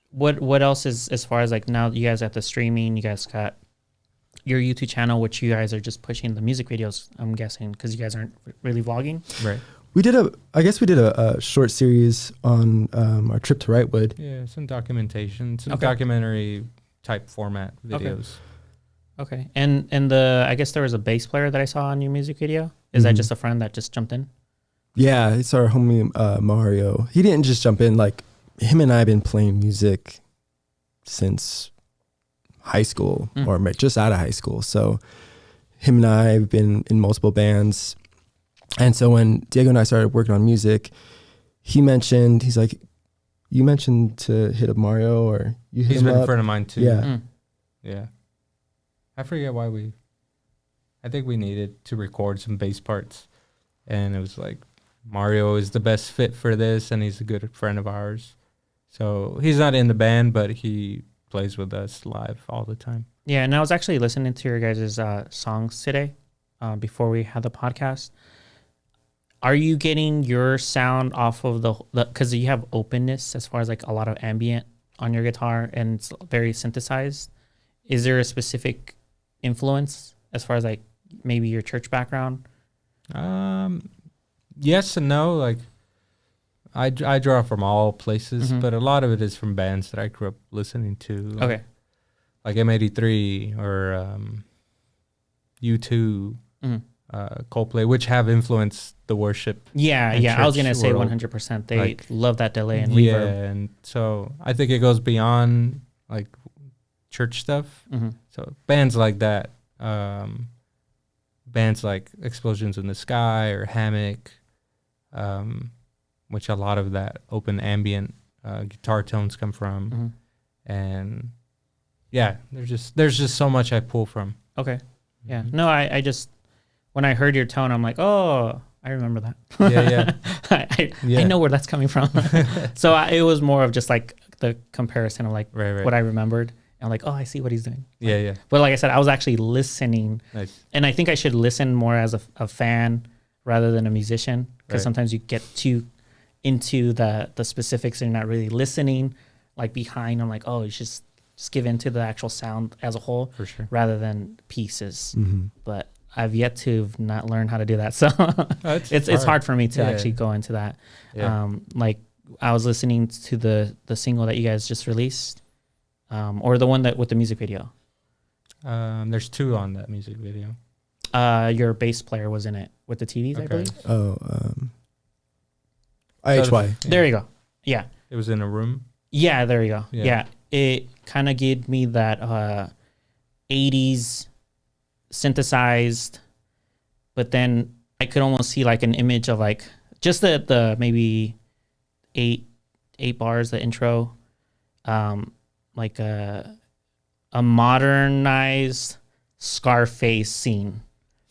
A: what else is, as far as like now you guys at the streaming, you guys got your YouTube channel, which you guys are just pushing the music videos, I'm guessing, because you guys aren't really vlogging.
C: Right.
B: We did a short series on our trip to Wrightwood.
C: Yeah, some documentation, some documentary type format videos.
A: Okay. And I guess there was a bass player that I saw on your music video. Is that just a friend that just jumped in?
B: Yeah, it's our homie Mario. He didn't just jump in. Like, him and I have been playing music since high school or just out of high school. So him and I have been in multiple bands. And so when Diego and I started working on music, he's like, you mentioned to hit up Mario, or you hit him up.
C: He's been a friend of mine too.
B: Yeah.
C: Yeah. I forget why we I think we needed to record some bass parts, and it was like Mario is the best fit for this, and he's a good friend of ours. So he's not in the band, but he plays with us live all the time.
A: Yeah, and I was actually listening to your guys' songs today before we had the podcast. Are you getting your sound off of the because you have openness as far as like a lot of ambient on your guitar and it's very synthesized? Is there a specific influence as far as like maybe your church background?
C: Yes and no. Like I draw from all places, but a lot of it is from bands that I grew up listening to.
A: Okay.
C: Like M83 or U2, Coldplay, which have influenced the worship.
A: Yeah,
C: and
A: I was
C: church
A: gonna say
C: world.
A: 100%. They
C: Like,
A: love that delay and
C: Yeah,
A: reverb.
C: and so I think it goes beyond like church stuff. So bands like that, bands like Explosions in the Sky or Hammock, which a lot of that open ambient guitar tones come from, and yeah, there's just so much I pull from.
A: Okay. Yeah. No, I just when I heard your tone, I'm like, oh, I remember that.
C: Yeah.
A: I know where that's coming from. So it was more of just like the comparison of like
C: Right.
A: what I remembered. And like, oh, I see what he's doing.
C: Yeah.
A: But like I said, I was actually listening.
C: Nice.
A: And I think I should listen more as a fan rather than a musician. Because
C: Right.
A: sometimes you get too into the specifics and you're not really listening like behind. I'm like, oh, you should just give into the actual sound as a whole
C: For sure.
A: rather than pieces. But I've yet to not learn how to do that. So it's hard for me to actually go into that.
C: Yeah.
A: Like I was listening to the single that you guys just released, or the one that with the music video.
C: There's 2 on that music video.
A: Your bass player was in it with the TVs, I believe.
B: Oh, IHY.
A: There you go. Yeah.
C: It was in a room.
A: Yeah, there you go.
C: Yeah.
A: Yeah. It kind of gave me that 80s synthesized, but then I could almost see like an image of like just the maybe eight bars, the intro, like a modernized Scarface scene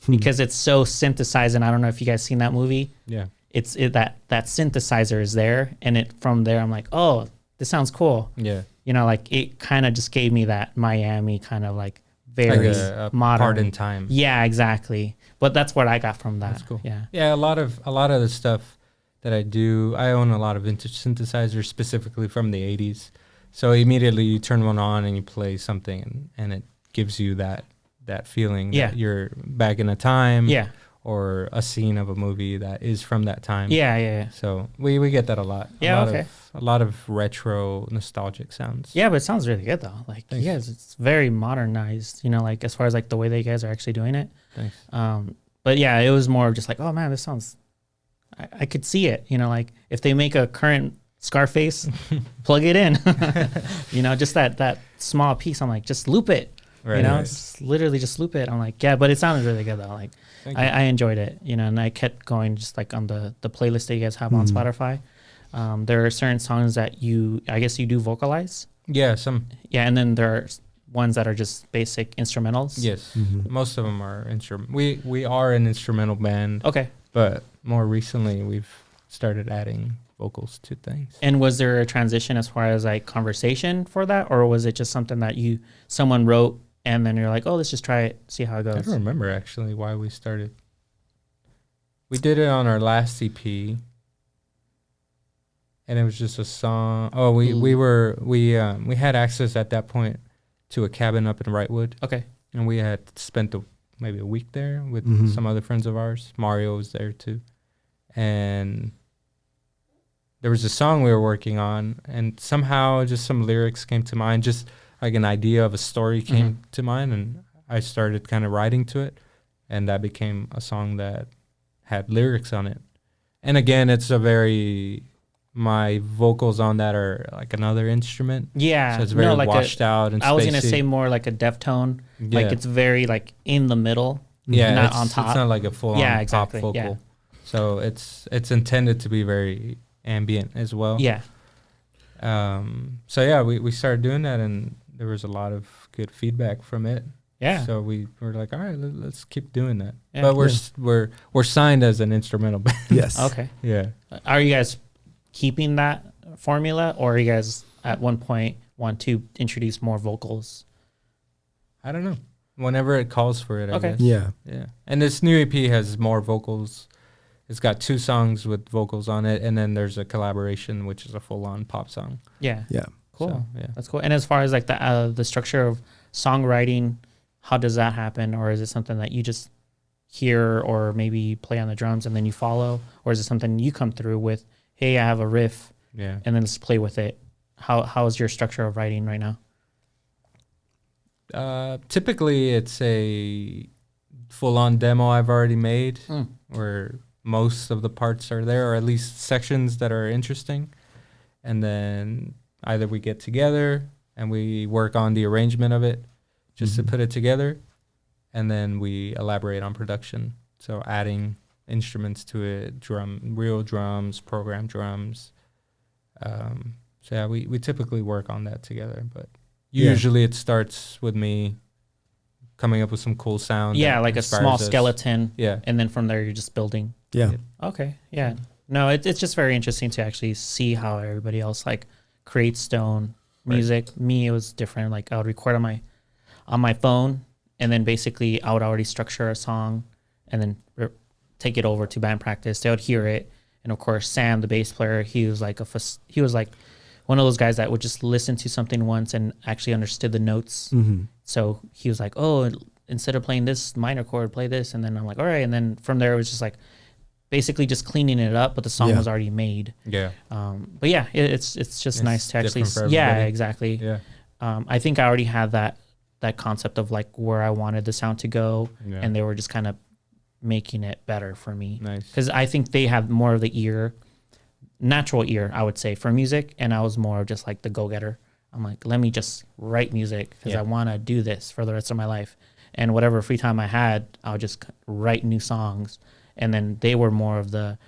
A: because it's so synthesized. And I don't know if you guys seen that movie.
C: Yeah.
A: That synthesizer is there, and it from there I'm like, oh, this sounds cool.
C: Yeah.
A: You know, like it kind of just gave me that Miami kind of like very
C: Like a
A: modern
C: part in time.
A: Yeah, exactly. But that's what I got from that.
C: That's cool.
A: Yeah.
C: Yeah, a lot of the stuff that I do, I own a lot of vintage synthesizers specifically from the 80s. So immediately you turn one on and you play something and it gives you that feeling that you're back in a time or a scene of a movie that is from that time.
A: Yeah.
C: So we get that a lot.
A: Yeah,
C: A lot of retro nostalgic sounds.
A: Yeah, but it sounds really good though. Like
C: Thanks.
A: you guys, it's very modernized, you know, like as far as like the way that you guys are actually doing it.
C: Thanks.
A: But yeah, it was more of just like, oh man, this sounds I could see it, you know, like if they make a current Scarface, plug it in. You know, just that small piece. I'm like, just loop it.
C: Right,
A: you know,
C: right.
A: it's literally just loop it. I'm like, yeah, but it sounded really good though. Like I enjoyed it, you know, and I kept going just like on the playlist that you guys have on Spotify. There are certain songs that I guess you do vocalize.
C: Yeah, some.
A: Yeah, and then there are ones that are just basic instrumentals.
C: Yes, most of them are instrument. We are an instrumental band.
A: Okay.
C: But more recently, we've started adding vocals to things.
A: And was there a transition as far as like conversation for that, or was it just something that someone wrote and then you're like, oh, let's just try it, see how it goes?
C: I don't remember actually why we started. We did it on our last EP, and it was just a song. Oh, we had access at that point to a cabin up in Wrightwood.
A: Okay.
C: And we had spent maybe a week there with some other friends of ours. Mario was there too, and there was a song we were working on, and somehow just some lyrics came to mind, just like an idea of a story came to mind, and I started kind of writing to it, and that became a song that had lyrics on it. And again, it's my vocals on that are like another instrument.
A: Yeah.
C: So it's very
A: like
C: washed out and spacey.
A: I was going to say more like a Deftone.
C: Yeah.
A: Like it's very like in the middle.
C: Yeah,
A: not on top.
C: It's not like a full-on
A: exactly.
C: pop vocal.
A: Yeah.
C: So it's intended to be very ambient as well.
A: Yeah.
C: So yeah, we started doing that, and there was a lot of good feedback from it.
A: Yeah.
C: So we were like, all right, let's keep doing that.
A: Yeah.
C: But we're signed as an instrumental band.
B: Yes.
A: Okay.
C: Yeah.
A: Are you guys keeping that formula, or are you guys at one point want to introduce more vocals?
C: I don't know. Whenever it calls for it, I
A: Okay.
C: guess.
B: Yeah.
C: Yeah. And this new EP has more vocals. It's got 2 songs with vocals on it, and then there's a collaboration, which is a full-on pop song.
A: Yeah.
B: Yeah.
A: Cool.
C: So, yeah.
A: That's cool. And as far as like the structure of songwriting, how does that happen? Or is it something that you just hear or maybe play on the drums and then you follow? Or is it something you come through with, hey, I have a riff,
C: Yeah.
A: and then let's play with it? How is your structure of writing right now?
C: Typically, it's a full-on demo I've already made where most of the parts are there, or at least sections that are interesting. And then either we get together and we work on the arrangement of it just to put it together, and then we elaborate on production. So adding instruments to it, real drums, program drums. So yeah, we typically work on that together, but usually it starts with me coming up with some cool sound.
A: Yeah,
C: that
A: like a
C: inspires
A: small
C: us.
A: skeleton.
C: Yeah.
A: And then from there, you're just building.
B: Yeah.
A: Okay. Yeah. No, it's just very interesting to actually see how everybody else like creates stone music. Me, it was different. Like I would record on my phone, and then basically I would already structure a song and then take it over to band practice. They would hear it. And of course, Sam, the bass player, he was like one of those guys that would just listen to something once and actually understood the notes. So he was like, oh, instead of playing this minor chord, play this. And then I'm like, all right. And then from there, it was just like basically just cleaning it up, but the song was already made.
C: Yeah.
A: But yeah, it's just nice to actually,
C: different for
A: yeah,
C: everybody.
A: exactly.
C: Yeah.
A: I think I already had that concept of like where I wanted the sound to go,
C: Yeah.
A: and they were just kind of making it better for me.
C: Nice.
A: Because I think they have more of the natural ear, I would say, for music, and I was more of just like the go-getter. I'm like, let me just write music because I want to do this for the rest of my life. And whatever free time I had, I would just write new songs. And then they were more of the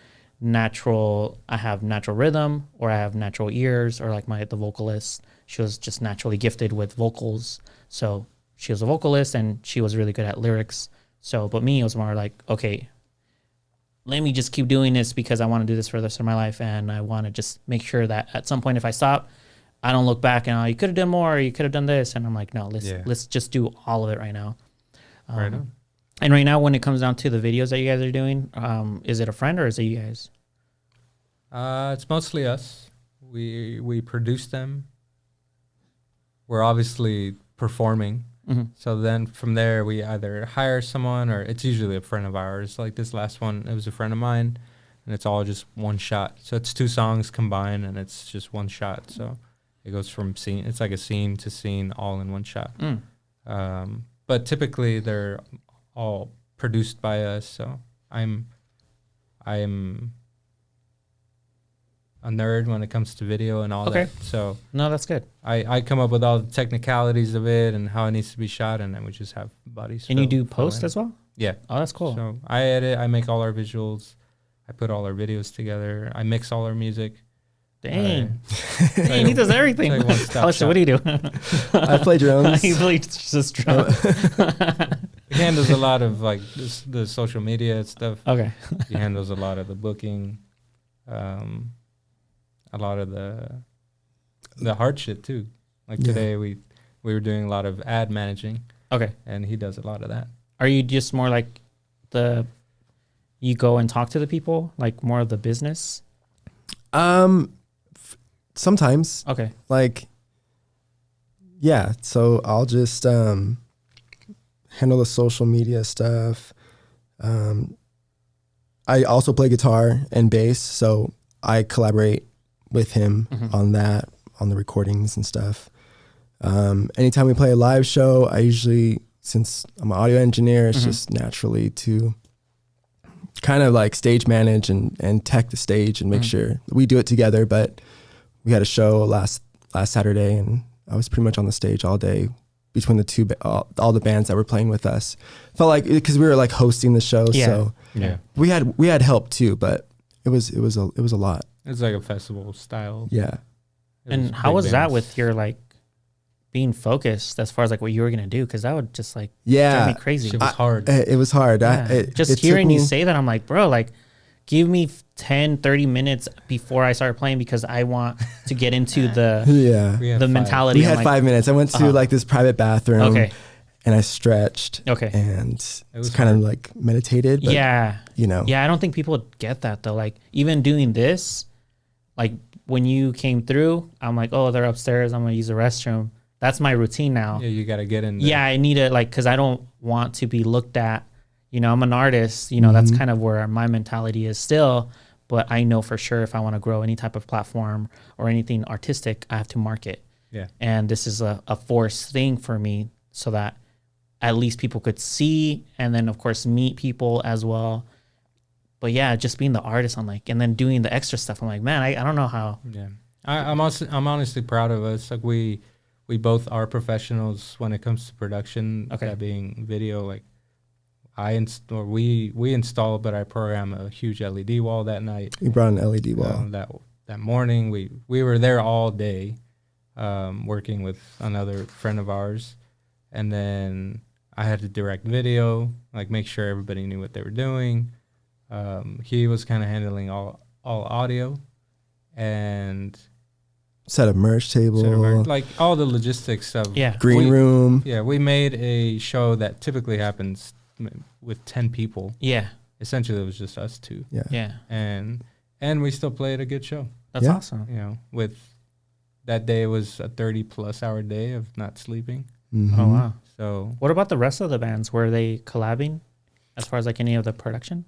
A: natural, I have natural rhythm, or I have natural ears, or like the vocalist, she was just naturally gifted with vocals. So she was a vocalist and she was really good at lyrics. So, but me, it was more like, okay, let me just keep doing this because I want to do this for the rest of my life. And I want to just make sure that at some point, if I stop, I don't look back and, oh, you could have done more, or you could have done this. And I'm like, no, let's just do all of it right now.
C: Right on.
A: And right now, when it comes down to the videos that you guys are doing, is it a friend or is it you guys?
C: It's mostly us. We produce them. We're obviously performing. So then from there, we either hire someone, or it's usually a friend of ours. Like this last one, it was a friend of mine, and it's all just one shot. So it's 2 songs combined, and it's just one shot. So it goes from scene. It's like a scene to scene, all in one shot. But typically, they're all produced by us. So I'm a nerd when it comes to video and all that. So
A: No, that's good.
C: I come up with all the technicalities of it and how it needs to be shot, and then we just have buddies.
A: And you do post as well?
C: Yeah.
A: Oh, that's cool.
C: So I edit, I make all our visuals, I put all our videos together, I mix all our music.
A: Dang. Dang, he does everything.
C: It's like one-stop
A: Alastair, what do you do?
B: I play drums.
A: He plays just drums.
C: He handles a lot of like the social media stuff.
A: Okay.
C: He handles a lot of the booking, a lot of the hard shit too. Like today we were doing a lot of ad managing.
A: Okay.
C: And he does a lot of that.
A: Are you just more like you go and talk to the people, like more of the business?
B: Sometimes.
A: Okay.
B: Like, yeah. So I'll just handle the social media stuff. I also play guitar and bass, so I collaborate with him on that, on the recordings and stuff. Anytime we play a live show, I usually, since I'm an audio engineer, it's just naturally to kind of like stage manage and tech the stage and make sure we do it together. But we had a show last Saturday, and I was pretty much on the stage all day between the two, all the bands that were playing with us. Felt like, because we were like hosting the show, so we had help too, but it was a lot.
C: It's like a festival style.
B: Yeah.
A: And how was that with your like being focused as far as like what you were gonna do, because that would just like
B: Yeah.
A: drive me crazy.
C: It was hard.
B: It was hard.
A: Yeah.
B: It
A: Just
B: took
A: hearing you
B: me-
A: say that, I'm like, bro, like give me 10, 30 minutes before I start playing, because I want to get into the
B: Yeah.
C: We had
A: the
C: five.
A: mentality.
B: We
A: I'm
B: had
A: like,
B: 5 minutes. I went to like this private bathroom.
A: Okay.
B: And I stretched.
A: Okay.
B: And
C: was
B: it's kind of like meditated. But,
A: Yeah.
B: You know.
A: Yeah, I don't think people get that though. Like even doing this, like when you came through, I'm like, oh, they're upstairs. I'm gonna use the restroom. That's my routine now.
C: Yeah, you got to get in there.
A: Yeah, I need to like, because I don't want to be looked at. You know, I'm an artist. You know, that's kind of where my mentality is still. But I know for sure if I want to grow any type of platform or anything artistic, I have to market.
C: Yeah.
A: And this is a forced thing for me, so that at least people could see, and then of course meet people as well. But yeah, just being the artist, I'm like, and then doing the extra stuff, I'm like, man, I don't know how.
C: Yeah. I'm honestly proud of us. Like we both are professionals when it comes to production.
A: Okay.
C: That being video, like we installed, but I programmed a huge LED wall that night.
B: We brought an LED wall.
C: That morning, we were there all day, working with another friend of ours, and then I had to direct video, like make sure everybody knew what they were doing. He was kind of handling all audio, and
B: Set up merch table.
C: like all the logistics of
B: Green room.
C: Yeah, we made a show that typically happens with 10 people.
A: Yeah.
C: Essentially, it was just us two.
B: Yeah.
A: Yeah.
C: And we still played a good show.
A: That's
B: Yeah.
A: awesome.
C: You know, with that day was a 30+ hour day of not sleeping.
B: Mhm.
A: Oh wow.
C: So
A: What about the rest of the bands? Were they collabing as far as like any of the production,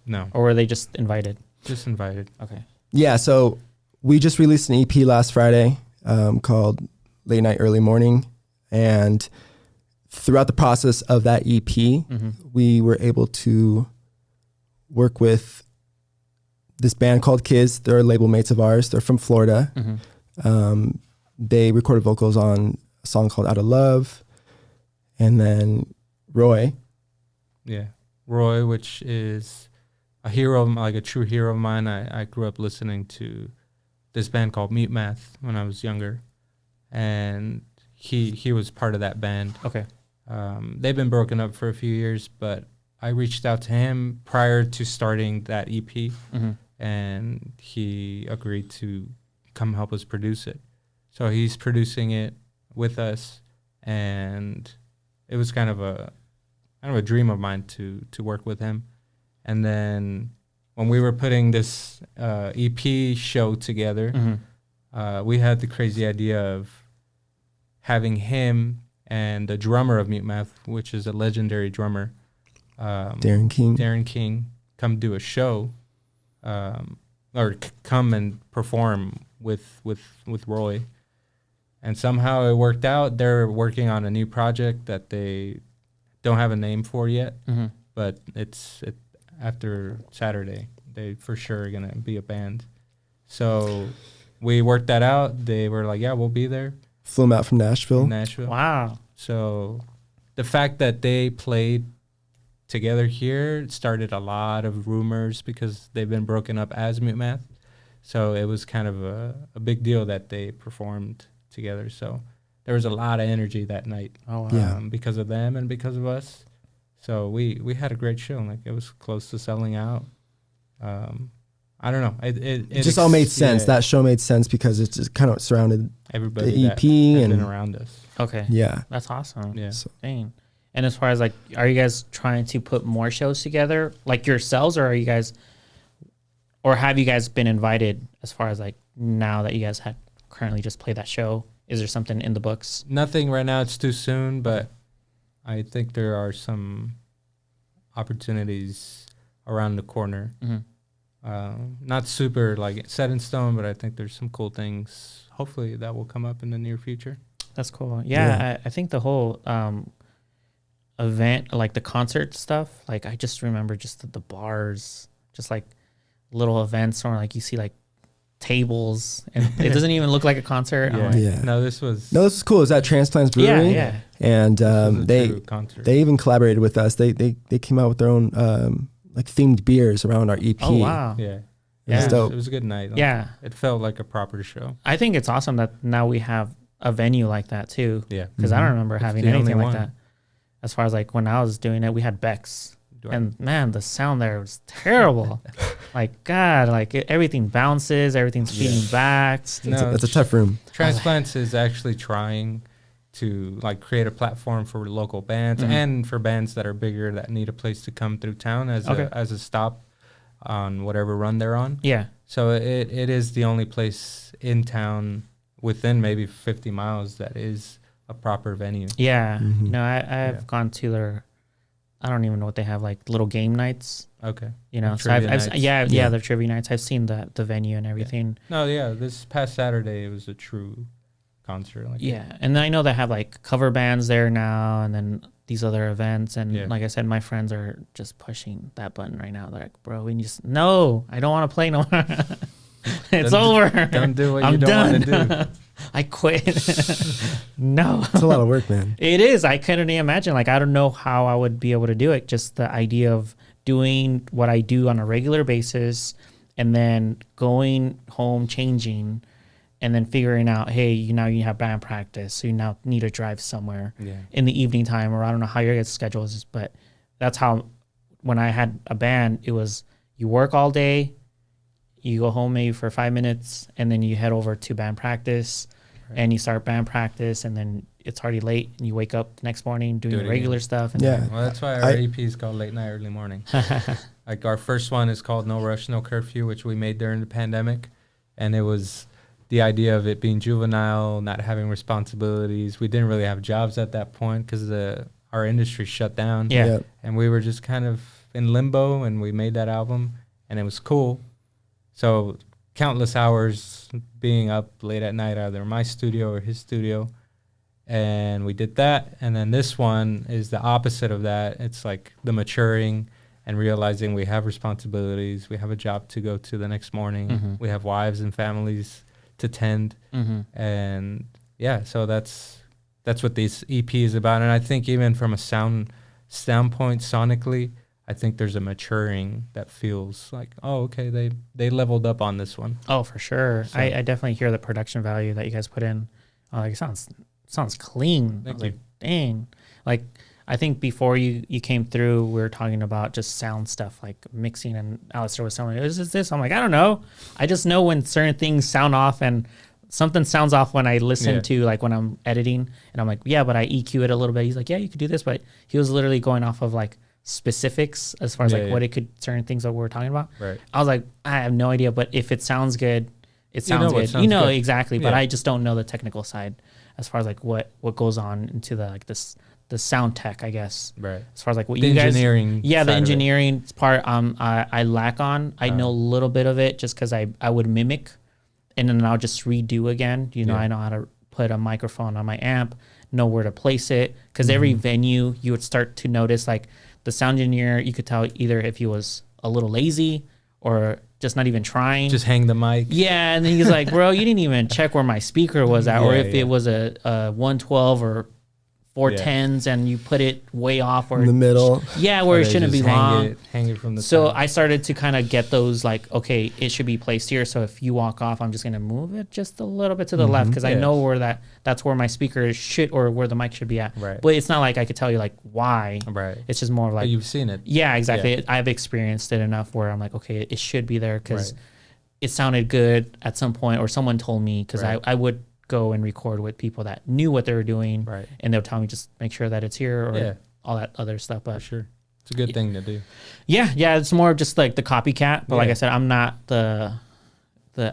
C: no,
A: or were they just invited?
C: just invited.
A: Okay.
B: Yeah, so we just released an EP last Friday called Late Night, Early Morning. And throughout the process of that EP, we were able to work with this band called Kids. They're label mates of ours. They're from Florida. They recorded vocals on a song called Out of Love. And then Roy.
C: Yeah, Roy, which is a hero, like a true hero of mine. I grew up listening to this band called Mute Math when I was younger, and he was part of that band.
A: Okay.
C: They've been broken up for a few years, but I reached out to him prior to starting that EP, and he agreed to come help us produce it. So he's producing it with us, and it was kind of a dream of mine to work with him. And then when we were putting this EP show together, we had the crazy idea of having him and the drummer of Mute Math, which is a legendary drummer,
B: Darren King,
C: come do a show, or come and perform with Roy. And somehow it worked out. They're working on a new project that they don't have a name for yet, but after Saturday, they for sure are going to be a band. So we worked that out. They were like, yeah, we'll be there.
B: Flew him out from Nashville.
A: Wow.
C: So the fact that they played together here started a lot of rumors because they've been broken up as Mute Math. So it was kind of a big deal that they performed together. So there was a lot of energy that night.
A: Oh wow.
B: Yeah.
C: Because of them and because of us. So we had a great show. Like it was close to selling out. I don't know. It
B: just all made sense.
C: Yeah,
B: That show made sense because it just kind of surrounded
C: everybody
B: the
C: that
B: EP
C: had
B: and
C: been around us.
A: Okay.
B: yeah.
A: That's awesome.
C: Yeah.
B: So,
A: Dang. And as far as like, are you guys trying to put more shows together, like yourselves, or are you guys, or have you guys been invited as far as like now that you guys had currently just played that show? Is there something in the books?
C: Nothing right now. It's too soon, but I think there are some opportunities around the corner. Not super like set in stone, but I think there's some cool things. Hopefully that will come up in the near future.
A: That's cool. Yeah. I think the whole event, like the concert stuff, like I just remember just the bars, just like little events, or like you see like tables and it doesn't even look like a concert. I'm like,
B: Yeah.
C: No, this was
B: cool. It was at Transplants Brewery.
A: yeah.
B: And
C: true concert.
B: they even collaborated with us. They came out with their own like themed beers around our EP.
A: Oh wow.
C: Yeah.
B: It was dope.
C: It was a good night. Like,
A: Yeah.
C: It felt like a proper show.
A: I think it's awesome that now we have a venue like that too.
C: Yeah.
A: Because I don't remember
C: It's
A: having
C: the only
A: anything like
C: one.
A: that. As far as like when I was doing it, we had Beck's.
C: Right.
A: And man, the sound there was terrible. Like God, like everything bounces, everything's feeding back.
B: That's a tough room.
C: Transplants is actually trying to like create a platform for local bands and for bands that are bigger that need a place to come through town as a stop on whatever run they're on.
A: Yeah.
C: So it is the only place in town within maybe 50 miles that is a proper venue.
A: Yeah. No, I've gone to their, I don't even know what they have, like little game nights.
C: Okay.
A: You know,
C: Like
A: so I've
C: trivia nights.
A: yeah, the trivia nights. I've seen the venue and everything.
C: No, yeah. This past Saturday, it was a true concert. Like
A: Yeah, and then I know they have like cover bands there now, and then these other events. And like I said, my friends are just pushing that button right now. They're like, "Bro, we just no, I don't want to play no more. It's over.
C: Don't do what
A: I'm
C: you don't want to
A: done.
C: do."
A: I quit. No,
B: It's a lot of work, man.
A: it is. I couldn't imagine. Like, I don't know how I would be able to do it. Just the idea of doing what I do on a regular basis, and then going home, changing, and then figuring out, hey, now you have band practice, so you now need to drive somewhere in the evening time, or I don't know how your guys' schedule is, but that's how, when I had a band, it was you work all day, you go home maybe for 5 minutes, and then you head over to band practice, and you start band practice, and then it's already late, and you wake up the next morning doing the regular stuff. And
B: Yeah.
C: Well, that's why our EP is called Late Night, Early Morning. Like our first one is called No Rush, No Curfew, which we made during the pandemic. And it was the idea of it being juvenile, not having responsibilities. We didn't really have jobs at that point because our industry shut down.
A: Yeah.
C: And we were just kind of in limbo, and we made that album, and it was cool. So countless hours being up late at night, either my studio or his studio. And we did that. And then this one is the opposite of that. It's like the maturing and realizing we have responsibilities. We have a job to go to the next morning. We have wives and families to tend. And yeah, so that's what this EP is about. And I think even from a sound standpoint, sonically, I think there's a maturing that feels like, oh, okay, they leveled up on this one.
A: Oh, for sure.
C: So-
A: I definitely hear the production value that you guys put in. Like, it sounds clean.
C: Thank
A: I was
C: you.
A: like, dang. Like, I think before you came through, we were talking about just sound stuff, like mixing, and Alastair was telling me, is this? I'm like, I don't know. I just know when certain things sound off, and something sounds off when I listen to, like, when I'm editing, and I'm like, yeah, but I EQ it a little bit. He's like, yeah, you could do this, but he was literally going off of like specifics as far as what it could, certain things that we were talking about.
C: Right.
A: I was like, I have no idea, but if it sounds good, it sounds good.
C: sounds
A: You know
C: good.
A: exactly, but
C: Yeah.
A: I just don't know the technical side as far as like what goes on into the like the sound tech, I guess.
C: Right.
A: As far as like what
C: The
A: you guys,
C: engineering
A: yeah, the
C: side of it.
A: engineering part, I lack on. I know a little bit of it just because I would mimic, and then I'll just redo again. You know, I know how to put a microphone on my amp, know where to place it, because every venue you would start to notice like the sound engineer, you could tell either if he was a little lazy or just not even trying.
C: Just hang the mic.
A: Yeah, and then he's like, bro, you didn't even check where my speaker was at, or
C: Yeah,
A: if
C: yeah.
A: it was a 112 or 410s, and you put it way off, or
B: In the middle.
A: yeah, where
C: Or
A: it
C: they
A: shouldn't be
C: just
A: long.
C: hang it from the
A: So
C: top.
A: I started to kind of get those like, okay, it should be placed here. So if you walk off, I'm just gonna move it just a little bit to the left, because I
C: Yeah.
A: know where that's where my speaker should, or where the mic should be at.
C: Right.
A: But it's not like I could tell you like why.
C: Right.
A: It's just more
C: But
A: like,
C: you've seen it.
A: yeah, exactly. I've experienced it enough where I'm like, okay, it should be there because
C: Right.
A: it sounded good at some point, or someone told me, because
C: Right.
A: I would go and record with people that knew what they were doing,
C: Right.
A: and they'll tell me just make sure that it's here, or all that other stuff.
C: For
A: But
C: sure. It's a good thing to do.
A: yeah, it's more just like the copycat. But like
C: Yeah.
A: I said, I'm not the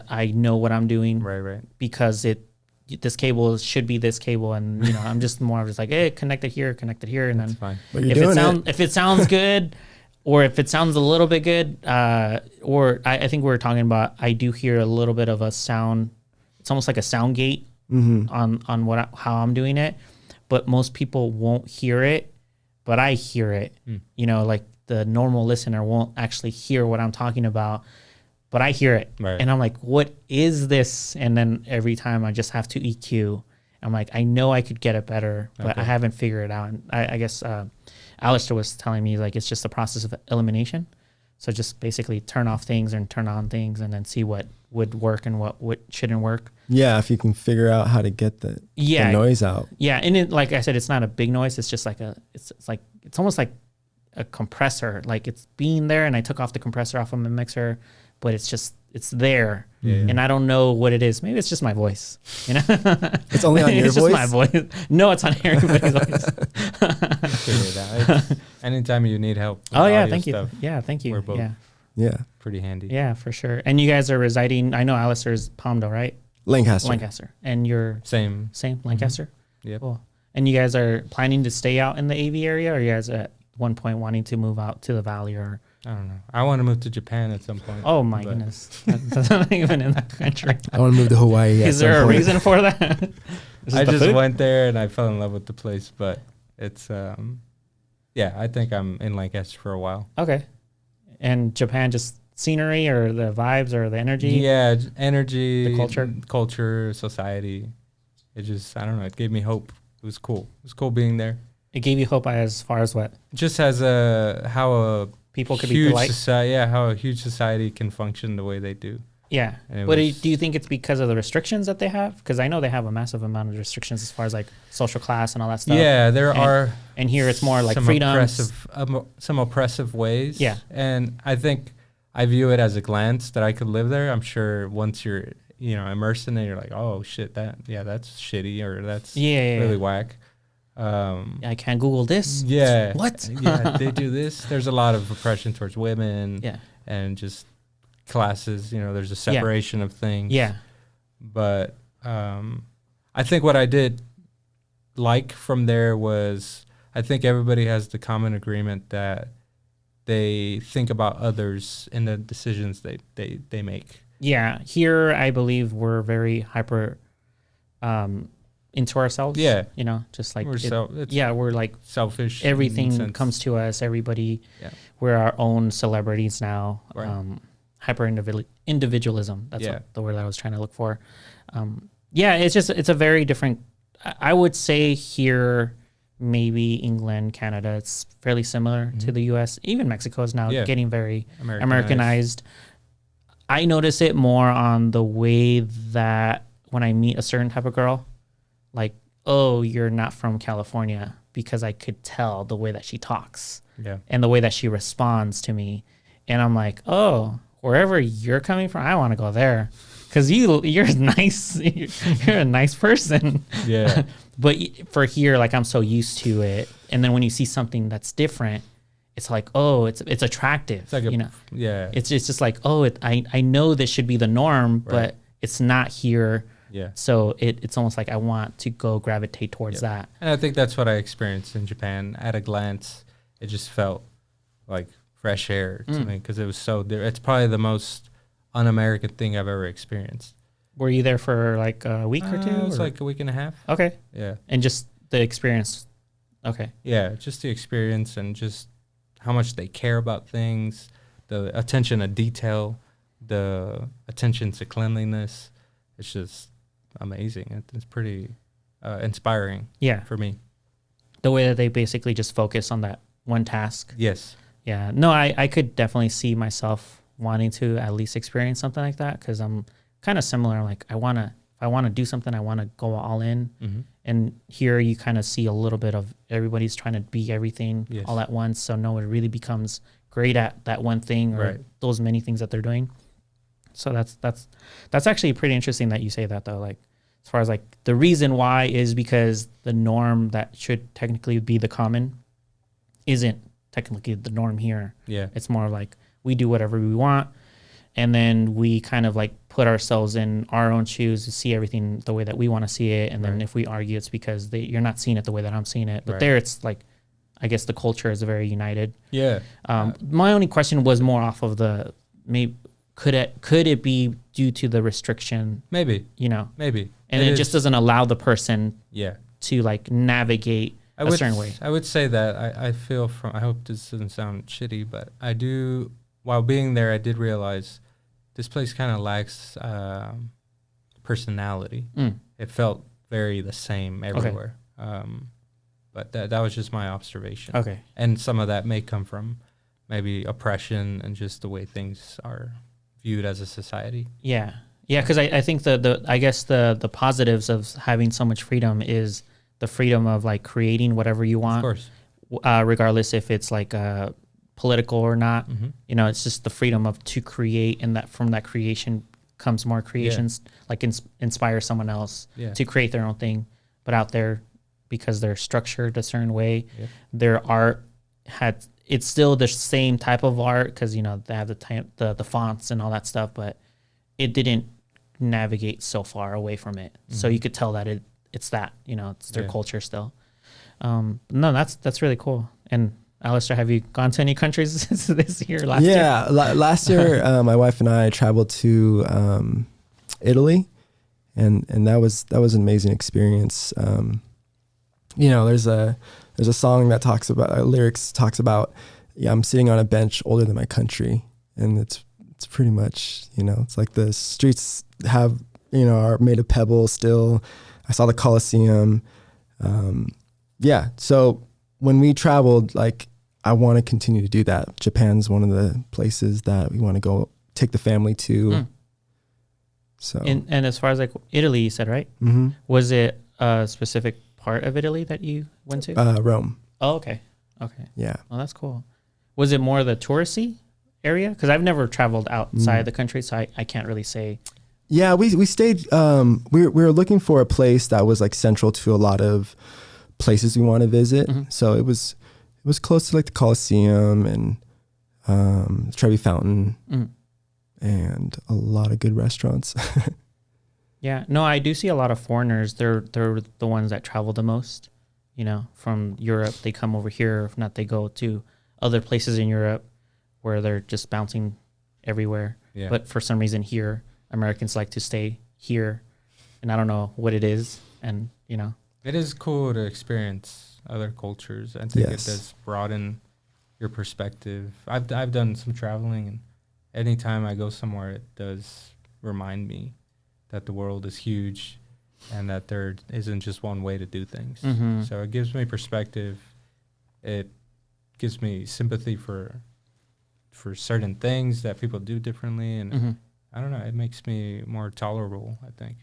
A: I know what I'm doing
C: Right.
A: because this cable should be this cable, and you know I'm just more of just like, hey, connect it here, and
C: That's
A: then
C: fine.
B: But you're doing it.
A: if it sounds good, or if it sounds a little bit good, or I think we were talking about, I do hear a little bit of a sound. It's almost like a sound gate on how I'm doing it, but most people won't hear it, but I hear it. You know, like the normal listener won't actually hear what I'm talking about, but I hear it,
C: Right.
A: and I'm like, what is this? And then every time I just have to EQ. I'm like, I know I could get it better, but I haven't figured it out. And I guess Alastair was telling me like it's just a process of elimination. So just basically turn off things and turn on things, and then see what would work and what shouldn't work.
B: Yeah, if you can figure out how to get the noise out.
A: Yeah, and it, like I said, it's not a big noise. It's just like it's almost like a compressor. Like it's being there, and I took off the compressor off of my mixer, but it's there, and I don't know what it is. Maybe it's just my voice. You know,
B: it's only on your
A: it's
B: voice.
A: Just my voice. No, it's on everybody's voice.
C: Figure it out. Anytime you need help.
A: Oh yeah, thank you. Yeah, thank you.
C: We're both pretty handy.
A: Yeah, for sure. And you guys are residing. I know Alastair's Palmdale, right? Lancaster. And you're
C: same
A: Lancaster.
C: Yeah.
A: Cool. And you guys are planning to stay out in the AV area, or you guys at one point wanting to move out to the valley, or?
C: I don't know. I want to move to Japan at some point.
A: Oh my goodness. That's not even in that country.
B: I want to move to Hawaii.
A: Is there a reason for that?
C: I just went there and I fell in love with the place, but it's, I think I'm in Lancaster for a while.
A: Okay. And Japan, just scenery or the vibes or the energy?
C: Yeah, energy.
A: The
C: culture, society. It just, I don't know, it gave me hope. It was cool. It was cool being there.
A: It gave you hope as far as what?
C: Just as how a
A: people could be polite.
C: How a huge society can function the way they do.
A: Yeah. But do you think it's because of the restrictions that they have? Because I know they have a massive amount of restrictions as far as like social class and all that stuff.
C: Yeah, there are.
A: And here it's more like freedom.
C: Some oppressive ways.
A: Yeah.
C: And I think I view it as a glance that I could live there. I'm sure once you're, immersed in it, you're like, oh shit, that's shitty, or that's really whack.
A: I can't Google this.
C: Yeah.
A: What?
C: Yeah, they do this. There's a lot of oppression towards women.
A: Yeah.
C: And just classes, there's a separation of things.
A: Yeah.
C: But I think what I did like from there was, I think everybody has the common agreement that they think about others in the decisions they make.
A: Yeah. Here, I believe we're very hyper into ourselves.
C: Yeah.
A: Just like,
C: we're
A: like
C: selfish.
A: Everything comes to us. Everybody, we're our own celebrities now.
C: Right.
A: Hyper individualism. That's the word that I was trying to look for. It's a very different, I would say here, maybe England, Canada, it's fairly similar to the US. Even Mexico is now getting very Americanized. I notice it more on the way that when I meet a certain type of girl, like, oh, you're not from California, because I could tell the way that she talks and the way that she responds to me. And I'm like, oh, wherever you're coming from, I want to go there, because you're nice. You're a nice person.
C: Yeah.
A: But for here, like, I'm so used to it. And then when you see something that's different, it's like, oh, it's attractive. It's like it's just like, oh, I know this should be the norm, but it's not here.
C: Yeah.
A: So it's almost like I want to go gravitate towards that.
C: And I think that's what I experienced in Japan. At a glance, it just felt like fresh air to me, because it was so different. It's probably the most un-American thing I've ever experienced.
A: Were you there for like a week or two?
C: It was like a week and a half.
A: Okay.
C: Yeah.
A: And just the experience. Okay.
C: Yeah, just the experience and just how much they care about things, the attention to detail, the attention to cleanliness. It's just amazing. It's pretty inspiring for me.
A: The way that they basically just focus on that one task.
C: Yes.
A: Yeah. No, I could definitely see myself wanting to at least experience something like that, because I'm kind of similar. Like, if I want to do something, I want to go all in. Mm-hmm. And here you kind of see a little bit of everybody's trying to be everything all at once. So no one really becomes great at that one thing or those many things that they're doing. So that's actually pretty interesting that you say that, though. Like, as far as like the reason why is because the norm that should technically be the common isn't technically the norm here.
C: Yeah.
A: It's more like we do whatever we want, and then we kind of like put ourselves in our own shoes to see everything the way that we want to see it. And then if we argue, it's because you're not seeing it the way that I'm seeing it. But there it's like, I guess the culture is very united.
C: Yeah.
A: My only question was more off of the, maybe could it be due to the restriction?
C: Maybe.
A: Maybe. And it just doesn't allow the person to like navigate a certain way.
C: I would say that I feel I hope this doesn't sound shitty, but I do, while being there, I did realize this place kind of lacks personality. It felt very the same everywhere. But that was just my observation.
A: Okay.
C: And some of that may come from maybe oppression and just the way things are viewed as a society.
A: Yeah. Yeah, because I think I guess the positives of having so much freedom is the freedom of like creating whatever you want,
C: Of course.
A: Regardless if it's like political or not.
C: Mm-hmm.
A: You know, it's just the freedom of to create, and that from that creation comes more creations, like inspire someone else to create their own thing. But out there, because they're structured a certain way, their art it's still the same type of art because you know they have the fonts and all that stuff, but it didn't navigate so far away from it. So you could tell that it's that, you know, it's their culture still. No, that's really cool. And Alastair, have you gone to any countries this year? Last year?
B: Yeah, last year my wife and I traveled to Italy, and that was an amazing experience. You know, there's a song that talks about lyrics talks about, I'm sitting on a bench older than my country, and it's pretty much, you know, it's like the streets have, you know, are made of pebbles still. I saw the Colosseum. So when we traveled, like, I want to continue to do that. Japan's one of the places that we want to go take the family to. So
A: and as far as like Italy, you said, right?
B: Mm-hmm.
A: Was it a specific part of Italy that you went to?
B: Rome.
A: Oh, okay.
B: Yeah.
A: Oh, that's cool. Was it more the touristy area? Because I've never traveled outside the country, so I can't really say.
B: Yeah, we stayed. We were looking for a place that was like central to a lot of places we want to visit. So it was close to like the Colosseum and the Trevi Fountain and a lot of good restaurants.
A: Yeah, no, I do see a lot of foreigners. They're the ones that travel the most. You know, from Europe, they come over here. If not, they go to other places in Europe where they're just bouncing everywhere.
C: Yeah.
A: But for some reason here, Americans like to stay here, and I don't know what it is. And you know,
C: It is cool to experience other cultures. I think
B: Yes.
C: it does broaden your perspective. I've done some traveling, and anytime I go somewhere, it does remind me that the world is huge and that there isn't just one way to do things. So it gives me perspective. It gives me sympathy for certain things that people do differently, and I don't know, it makes me more tolerable, I think.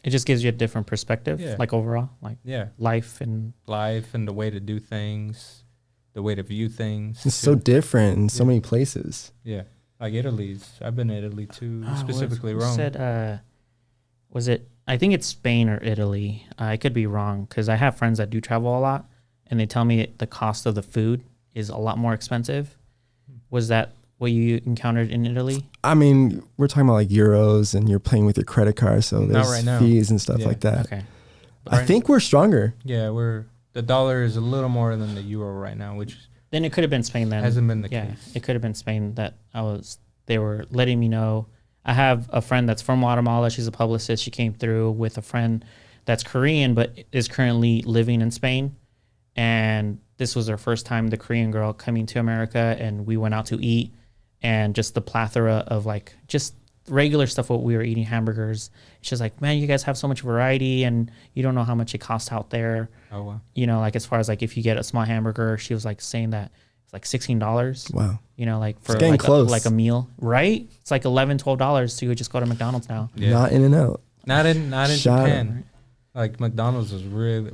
A: it just gives you a different perspective,
C: Yeah.
A: like overall, like
C: Yeah.
A: life and
C: Life and the way to do things, the way to view things.
B: It's so
C: too.
B: different in so
C: Yeah.
B: many places.
C: Yeah. Like Italy's. I've been to Italy too, specifically
A: who
C: Rome.
A: said, was it? I think it's Spain or Italy. I could be wrong because I have friends that do travel a lot, and they tell me the cost of the food is a lot more expensive. Was that what you encountered in Italy?
B: I mean, we're talking about like euros, and you're paying with your credit card, so
C: Not
B: there's
C: right now.
B: fees and stuff
C: Yeah.
B: like that.
A: Okay.
B: I think we're stronger.
C: Yeah, the dollar is a little more than the euro right now, which
A: Then it could have been Spain then.
C: hasn't been the
A: Yeah,
C: case.
A: it could have been Spain that they were letting me know. I have a friend that's from Guatemala. She's a publicist. She came through with a friend that's Korean, but is currently living in Spain. And this was her first time, the Korean girl coming to America. And we went out to eat, and just the plethora of like, just regular stuff, what we were eating, hamburgers. She's like, man, you guys have so much variety, and you don't know how much it costs out there.
C: Oh, wow.
A: You know, like as far as like if you get a small hamburger, she was like saying that it's like $16.
B: Wow.
A: You know, like for
B: It's getting
A: like
B: close.
A: like a meal, right? It's like $11, $12 to just go to McDonald's now.
C: Yeah.
B: Not in and out.
C: Not in
B: Shout out.
C: Japan. Like McDonald's is really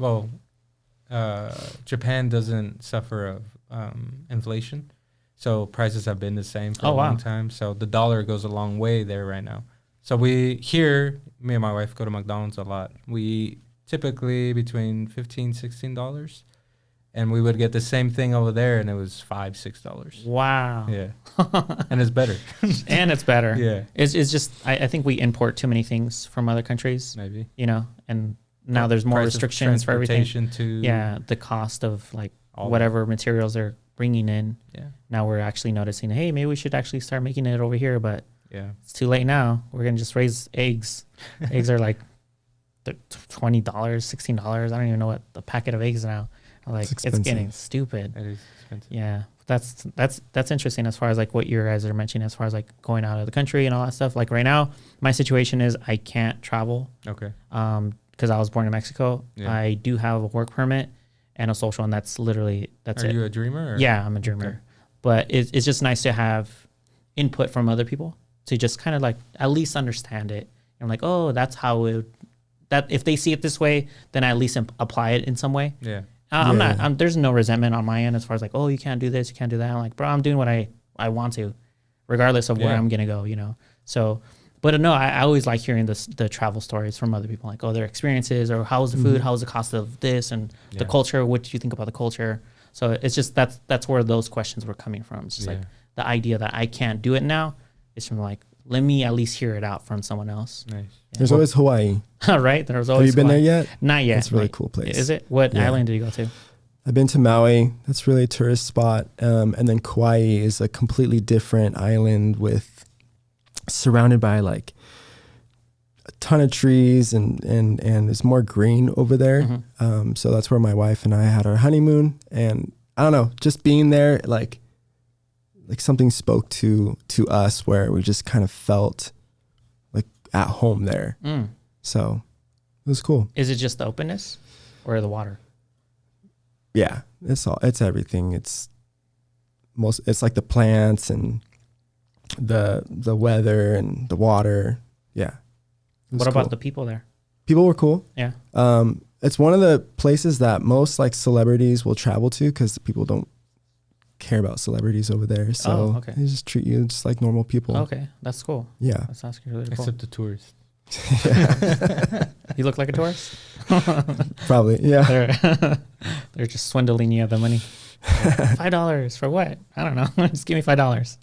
C: Japan doesn't suffer of inflation, so prices have been the same for a long time. So the dollar goes a long way there right now. So me and my wife go to McDonald's a lot. We eat typically between $15, $16, and we would get the same thing over there, and it was $5, $6.
A: Wow.
C: Yeah, and it's better.
A: And it's better.
C: Yeah,
A: It's just I think we import too many things from other countries,
C: maybe.
A: you know, and now there's more
C: Price of
A: restrictions for everything.
C: transportation too.
A: Yeah, the cost of like
C: All
A: whatever materials they're bringing in.
C: Yeah,
A: Now we're actually noticing, hey, maybe we should actually start making it over here, but
C: yeah.
A: it's too late now. We're gonna just raise eggs. Eggs are like $20, $16. I don't even know what the packet of eggs now. Like it's getting stupid.
C: It is expensive.
A: Yeah, that's interesting as far as like what you guys are mentioning as far as like going out of the country and all that stuff. Like right now, my situation is I can't travel
C: Okay.
A: because I was born in Mexico.
C: Yeah.
A: I do have a work permit and a social, and that's it.
C: Are you a dreamer? Or?
A: Yeah, I'm a dreamer.
C: Okay.
A: But it's just nice to have input from other people to just kind of like at least understand it. I'm like, oh, that's how it. That if they see it this way, then I at least apply it in some way.
C: Yeah.
A: There's no resentment on my end as far as like, oh, you can't do this, you can't do that. I'm like, bro, I'm doing what I want to, regardless of where I'm gonna go, you know. So, but no, I always like hearing the travel stories from other people, like, oh, their experiences, or how was the food, how was the cost of this, and the culture. What do you think about the culture? So it's just that's where those questions were coming from. It's just like the idea that I can't do it now is from like, let me at least hear it out from someone else.
C: Nice.
B: There's always Hawaii.
A: Right? There's always.
B: Have you been there yet?
A: Not yet.
B: It's a really cool place.
A: Is it? What island did you go to?
B: I've been to Maui. That's really a tourist spot. And then Kauai is a completely different island with surrounded by like a ton of trees and it's more green over there. So that's where my wife and I had our honeymoon. And I don't know, just being there, like something spoke to us where we just kind of felt like at home there. So it was cool.
A: Is it just the openness or the water?
B: Yeah, it's everything. It's like the plants and the weather and the water. Yeah.
A: What about the people there?
B: People were cool.
A: Yeah.
B: It's one of the places that most like celebrities will travel to because people don't care about celebrities over there. So they just treat you just like normal people.
A: Okay, that's cool.
B: Yeah.
A: That sounds really cool.
C: Except the tourists.
A: You look like a tourist?
B: Probably, yeah.
A: They're just swindling you of the money. $5 for what? I don't know. Just give me $5.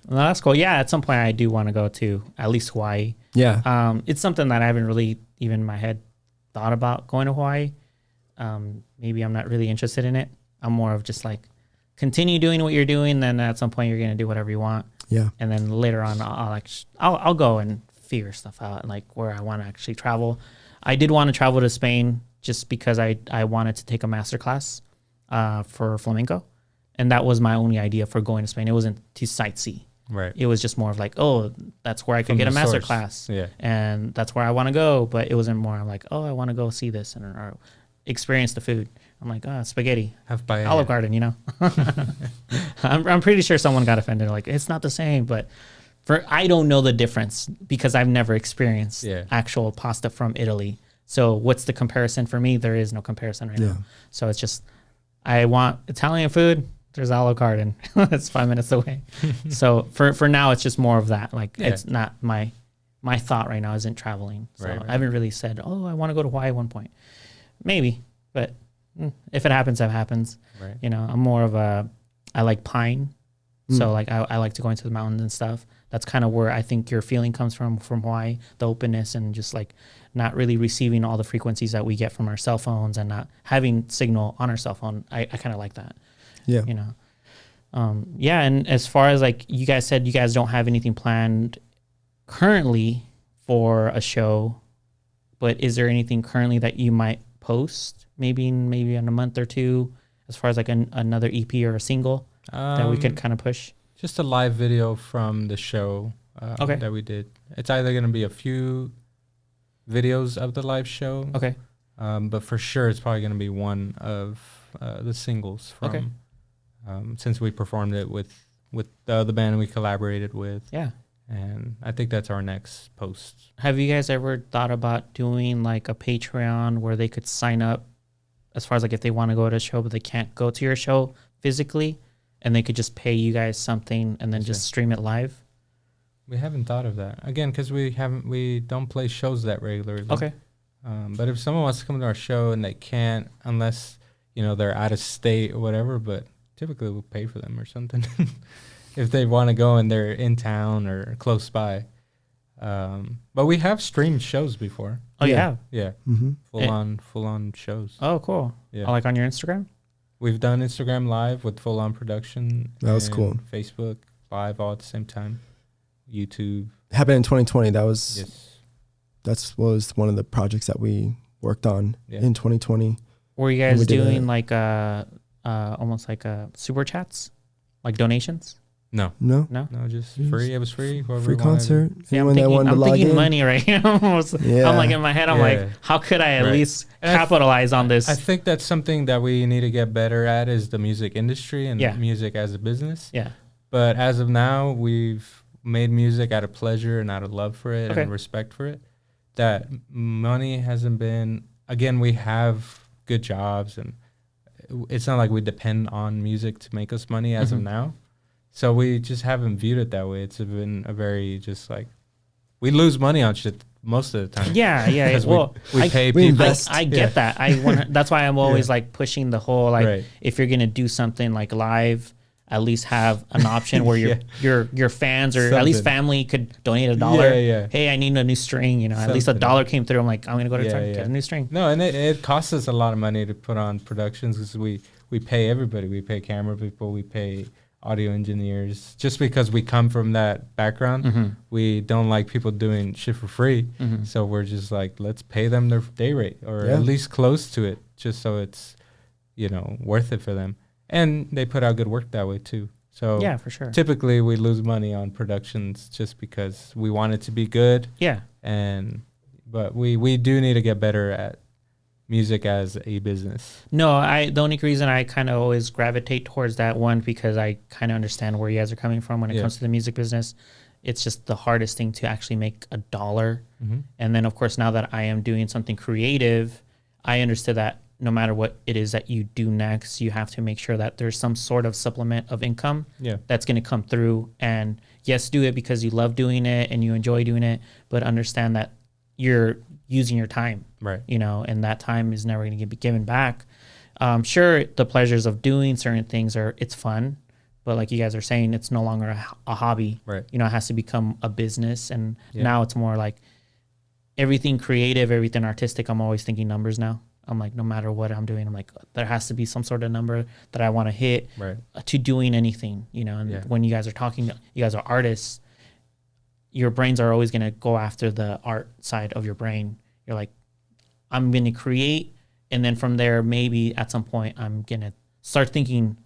A: No, that's cool. Yeah, at some point I do want to go to at least Hawaii.
B: Yeah.
A: It's something that I haven't really even in my head thought about going to Hawaii. Maybe I'm not really interested in it. I'm more of just like continue doing what you're doing. Then at some point you're gonna do whatever you want.
B: Yeah.
A: And then later on I'll go and figure stuff out and like where I want to actually travel. I did want to travel to Spain just because I wanted to take a master class for flamenco, and that was my only idea for going to Spain. It wasn't to sightsee.
C: Right.
A: It was just more of like, oh, that's where I could get a master class.
C: Yeah.
A: And that's where I want to go. But it wasn't more like, oh, I want to go see this or experience the food. I'm like, spaghetti,
C: have paella.
A: Olive Garden, you know. I'm pretty sure someone got offended. Like, it's not the same, but I don't know the difference because I've never experienced actual pasta from Italy. So what's the comparison for me? There is no comparison right now. So it's just, I want Italian food. There's Olive Garden. It's 5 minutes away. So for now, it's just more of that. Like it's not my thought right now isn't traveling. So I haven't really said, oh, I want to go to Hawaii at one point. Maybe, but if it happens, it happens.
C: Right.
A: You know, I'm more of I like pine. So like I like to go into the mountains and stuff. That's kind of where I think your feeling comes from Hawaii, the openness and just like not really receiving all the frequencies that we get from our cell phones and not having signal on our cell phone. I kind of like that.
B: Yeah.
A: You know. And as far as like you guys said, you guys don't have anything planned currently for a show, but is there anything currently that you might post maybe in a month or two as far as like another EP or a single that we could kind of push?
C: Just a live video from the show that we did. It's either going to be a few videos of the live show.
A: Okay.
C: But for sure, it's probably going to be one of the singles from since we performed it with the other band we collaborated with.
A: Yeah.
C: And I think that's our next post.
A: Have you guys ever thought about doing like a Patreon where they could sign up as far as like if they want to go to a show but they can't go to your show physically and they could just pay you guys something and then just stream it live?
C: We haven't thought of that. Again, because we don't play shows that regularly.
A: Okay.
C: But if someone wants to come to our show and they can't, unless, they're out of state or whatever, but typically we'll pay for them or something. If they want to go and they're in town or close by. But we have streamed shows before.
A: Oh, you have?
C: Yeah.
B: Mm-hmm.
C: Full on shows.
A: Oh, cool.
C: Yeah.
A: Like on your Instagram?
C: We've done Instagram Live with full on production.
B: That was cool.
C: Facebook Live all at the same time. YouTube.
B: Happened in 2020. That was
C: Yes.
B: one of the projects that we worked on in 2020.
A: Were you guys doing like almost like super chats? Like donations?
C: No, just free. It was free.
B: Free concert.
A: See, I'm thinking money right here. I'm like in my head. I'm like, how could I at least capitalize on this?
C: I think that's something that we need to get better at is the music industry and music as a business.
A: Yeah.
C: But as of now, we've made music out of pleasure and out of love for it and respect for it, that money hasn't been, again, we have good jobs and it's not like we depend on music to make us money as of now. So we just haven't viewed it that way. It's been a very just like, we lose money on shit most of the time.
A: Yeah. Well,
C: we pay people.
A: I get that. That's why I'm always like pushing the whole, like, if you're going to do something like live, at least have an option where your fans or at least family could donate $1. Hey, I need a new string. You know, at least $1 came through. I'm like, I'm gonna go to Target, get a new string.
C: No, and it costs us a lot of money to put on productions because we pay everybody. We pay camera people. We pay audio engineers. Just because we come from that background, we don't like people doing shit for free. So we're just like, let's pay them their day rate or at least close to it, just so it's, you know, worth it for them. And they put out good work that way too. So
A: yeah, for sure.
C: Typically we lose money on productions just because we want it to be good.
A: Yeah.
C: But we do need to get better at music as a business.
A: No, the only reason I kind of always gravitate towards that one, because I kind of understand where you guys are coming from when it comes to the music business. It's just the hardest thing to actually make $1. And then of course, now that I am doing something creative, I understood that no matter what it is that you do next, you have to make sure that there's some sort of supplement of income that's going to come through. And yes, do it because you love doing it and you enjoy doing it, but understand that you're using your time,
C: right?
A: You know, and that time is never going to be given back. Sure, the pleasures of doing certain things it's fun, but like you guys are saying, it's no longer a hobby,
C: right?
A: You know, it has to become a business. And now it's more like everything creative, everything artistic. I'm always thinking numbers now. I'm like, no matter what I'm doing, I'm like, there has to be some sort of number that I want to hit to doing anything, you know. And when you guys are talking, you guys are artists, your brains are always going to go after the art side of your brain. You're like, I'm going to create. And then from there, maybe at some point, I'm going to start thinking,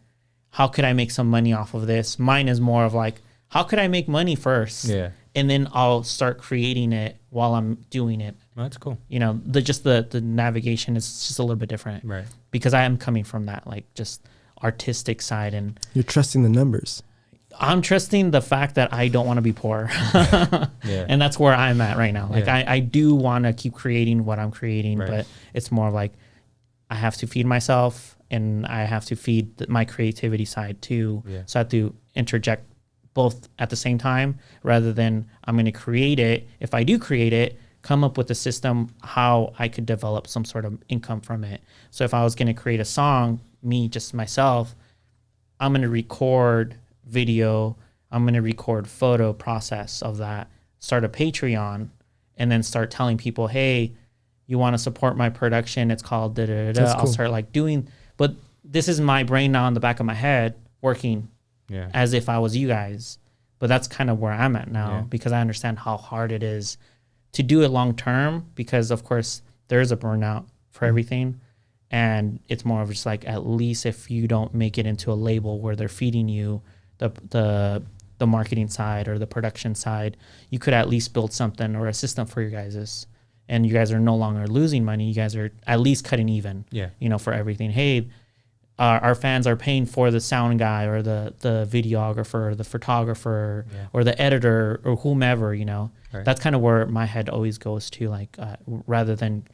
A: how could I make some money off of this? Mine is more of like, how could I make money first?
C: Yeah.
A: And then I'll start creating it while I'm doing it.
C: Well, that's cool.
A: You know, the navigation is just a little bit different,
C: right?
A: Because I am coming from that like just artistic side, and
B: you're trusting the numbers.
A: I'm trusting the fact that I don't want to be poor, and that's where I'm at right now. Like I do want to keep creating what I'm creating, but it's more like I have to feed myself and I have to feed my creativity side too. So I have to interject both at the same time, rather than I'm going to create it. If I do create it, come up with a system how I could develop some sort of income from it. So if I was going to create a song, me, just myself, I'm going to record video, I'm going to record photo process of that, start a Patreon, and then start telling people, hey, you want to support my production? It's called da-da-da-da. I'll cool. Start like doing, but this is my brain now in the back of my head working as if I was you guys. But that's kind of where I'm at now because I understand how hard it is to do it long term, because of course there's a burnout for everything. And it's more of just like, at least if you don't make it into a label where they're feeding you the marketing side or the production side, you could at least build something or a system for your guys's. And you guys are no longer losing money. You guys are at least cutting even, you know, for everything. Hey, our fans are paying for the sound guy or the videographer or the photographer or the editor or whomever, you know. Right. That's kind of where my head always goes to, like, rather than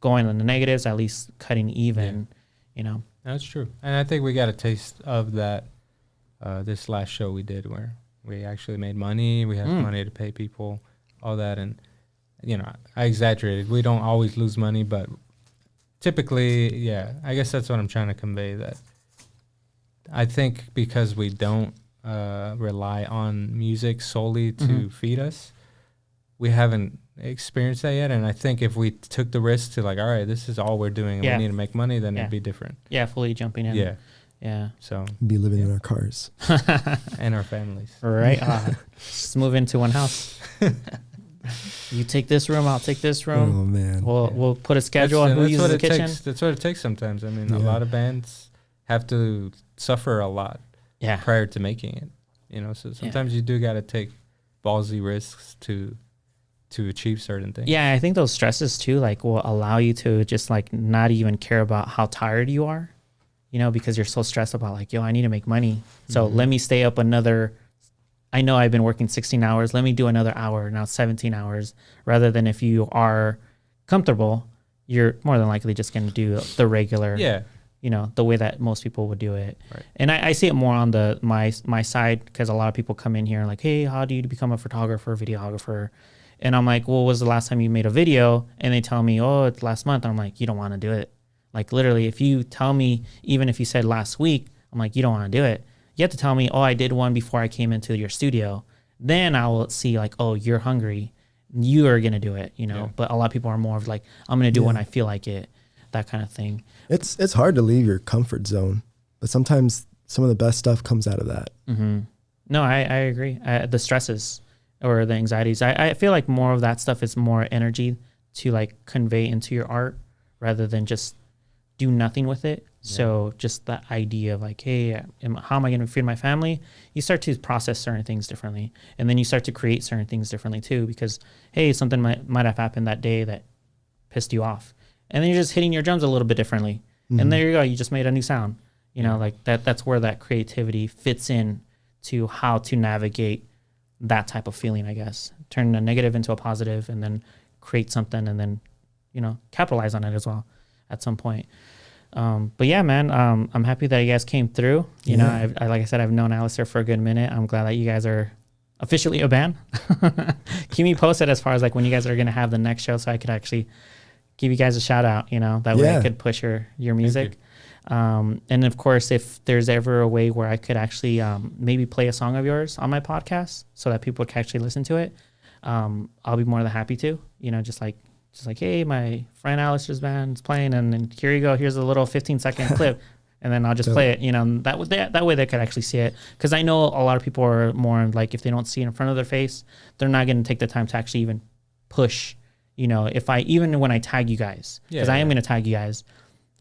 A: going on the negatives, at least cutting even, you know.
C: That's true. And I think we got a taste of that this last show we did, where we actually made money. We have money to pay people, all that. And, you know, I exaggerated. We don't always lose money, but typically, I guess that's what I'm trying to convey, that I think because we don't rely on music solely to feed us, we haven't experienced that yet. And I think if we took the risk to, like, all right, this is all we're doing and we need to make money, then it'd be different. Yeah,
A: fully jumping in. Yeah.
C: So
B: be living in our cars
C: and our families.
A: Right. Just move into one house. You take this room, I'll take this room.
B: Oh man.
A: We'll put a schedule on who uses the kitchen.
C: That's what it takes sometimes. I mean, a lot of bands have to suffer a lot prior to making it. You know, so sometimes you do got to take ballsy risks to achieve certain things. Yeah,
A: I think those stresses too, like, will allow you to just, like, not even care about how tired you are, you know, because you're so stressed about, like, yo, I need to make money. So let me stay up another I know I've been working 16 hours. Let me do another hour. Now 17 hours. Rather than if you are comfortable, you're more than likely just going to do the regular, the way that most people would do it.
C: Right.
A: And I see it more on my side, because a lot of people come in here and like, hey, how do you become a photographer, videographer? And I'm like, well, was the last time you made a video? And they tell me, oh, it's last month. I'm like, you don't want to do it. Like literally, if you tell me, even if you said last week, I'm like, you don't want to do it. You have to tell me, oh, I did one before I came into your studio. Then I will see like, oh, you're hungry. You are going to do it, But a lot of people are more of like, I'm going to do when I feel like it, that kind of thing.
B: It's hard to leave your comfort zone, but sometimes some of the best stuff comes out of that.
A: Mm-hmm. No, I agree. The stresses or the anxieties, I feel like more of that stuff is more energy to like convey into your art rather than just do nothing with it. So just the idea of like, hey, how am I going to feed my family? You start to process certain things differently. And then you start to create certain things differently too, because, hey, something might have happened that day that pissed you off. And then you're just hitting your drums a little bit differently. Mm-hmm. And there you go. You just made a new sound. Like that's where that creativity fits in to how to navigate that type of feeling, I guess. Turn a negative into a positive and then create something and then, capitalize on it as well at some point. But yeah, man, I'm happy that you guys came through. I like I said, I've known Alastair for a good minute. I'm glad that you guys are officially a band. Keep me posted as far as like when you guys are going to have the next show so I could actually give you guys a shout out, that way I could push your music. And of course, if there's ever a way where I could actually maybe play a song of yours on my podcast so that people can actually listen to it, I'll be more than happy to, just like, hey, my friend Alastair's band is playing, and then here you go. Here's a little 15-second clip, and then I'll just play it. That way they could actually see it. Because I know a lot of people are more like, if they don't see it in front of their face, they're not going to take the time to actually even push. Even when I tag you guys, because I am going to tag you guys,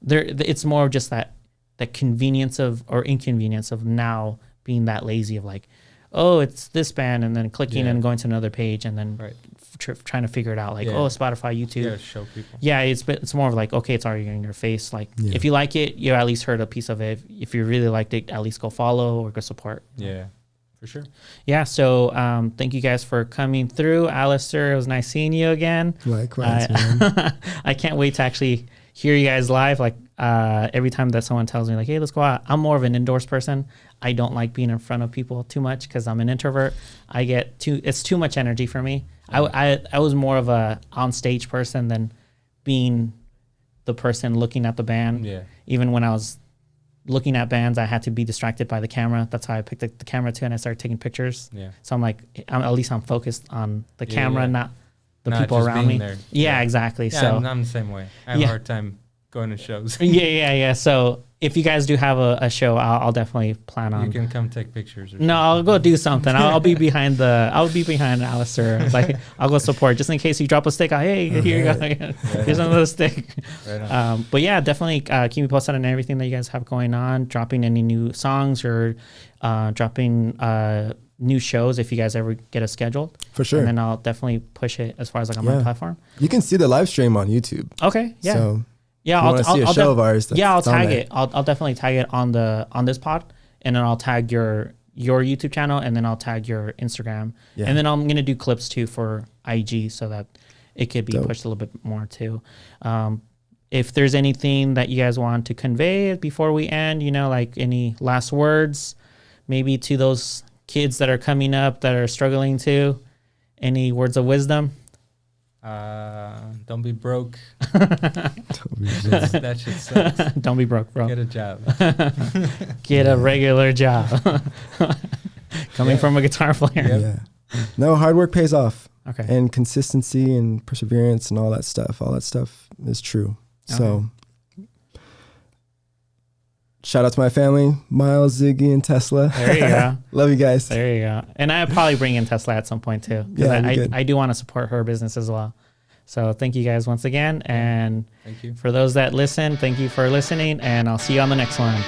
A: it's more of just that convenience or inconvenience of now being that lazy of like, oh, it's this band, and then clicking and going to another page, and then trying to figure it out, like, oh, Spotify, YouTube.
C: Yeah, show people.
A: Yeah, it's more of like, okay, it's already in your face. Like, if you like it, you at least heard a piece of it. If you really liked it, at least go follow or go support.
C: Yeah, for sure.
A: Yeah, so thank you guys for coming through. Alastair, it was nice seeing you again.
B: Likewise, man.
A: I can't wait to actually hear you guys live. Like, every time that someone tells me like, hey, let's go out, I'm more of an indoors person. I don't like being in front of people too much because I'm an introvert. It's too much energy for me. I was more of a on stage person than being the person looking at the band. Yeah. Even when I was looking at bands, I had to be distracted by the camera. That's how I picked the camera too, and I started taking pictures. Yeah. So I'm like, at least I'm focused on the camera, not the people around me. There. Yeah, exactly.
C: Yeah,
A: so
C: I'm the same way. I have a hard time going to shows.
A: Yeah. So if you guys do have a show, I'll definitely plan on.
C: You can come take pictures. Or
A: no, I'll go do something. I'll be behind Alastair. Like, I'll go support just in case you drop a stick. Hey, here you go. Here's another stick. Right. But yeah, definitely keep me posted on everything that you guys have going on. Dropping any new songs or dropping new shows if you guys ever get a scheduled.
B: For sure.
A: And then I'll definitely push it as far as like on my platform.
B: You can see the live stream on YouTube.
A: Okay. Yeah.
B: So
A: yeah,
B: I'll see a show of ours.
A: I'll tag it. I'll definitely tag it on this pod, and then I'll tag your YouTube channel, and then I'll tag your Instagram, and then I'm gonna do clips too for IG so that it could be pushed a little bit more too. If there's anything that you guys want to convey before we end, like any last words, maybe to those kids that are coming up that are struggling too, any words of wisdom?
C: Don't be broke. That shit sucks.
A: Don't be broke, bro.
C: Get a job.
A: Get a regular job. Coming from a guitar player.
B: Yeah. No, hard work pays off.
A: Okay.
B: And consistency and perseverance and all that stuff is true. Okay. So shout out to my family, Miles, Ziggy, and Tesla.
A: There you go.
B: Love you guys.
A: There you go. And I'll probably bring in Tesla at some point too. Because I do want to support her business as well. So thank you guys once again. And
C: thank you.
A: For those that listen, thank you for listening. And I'll see you on the next one.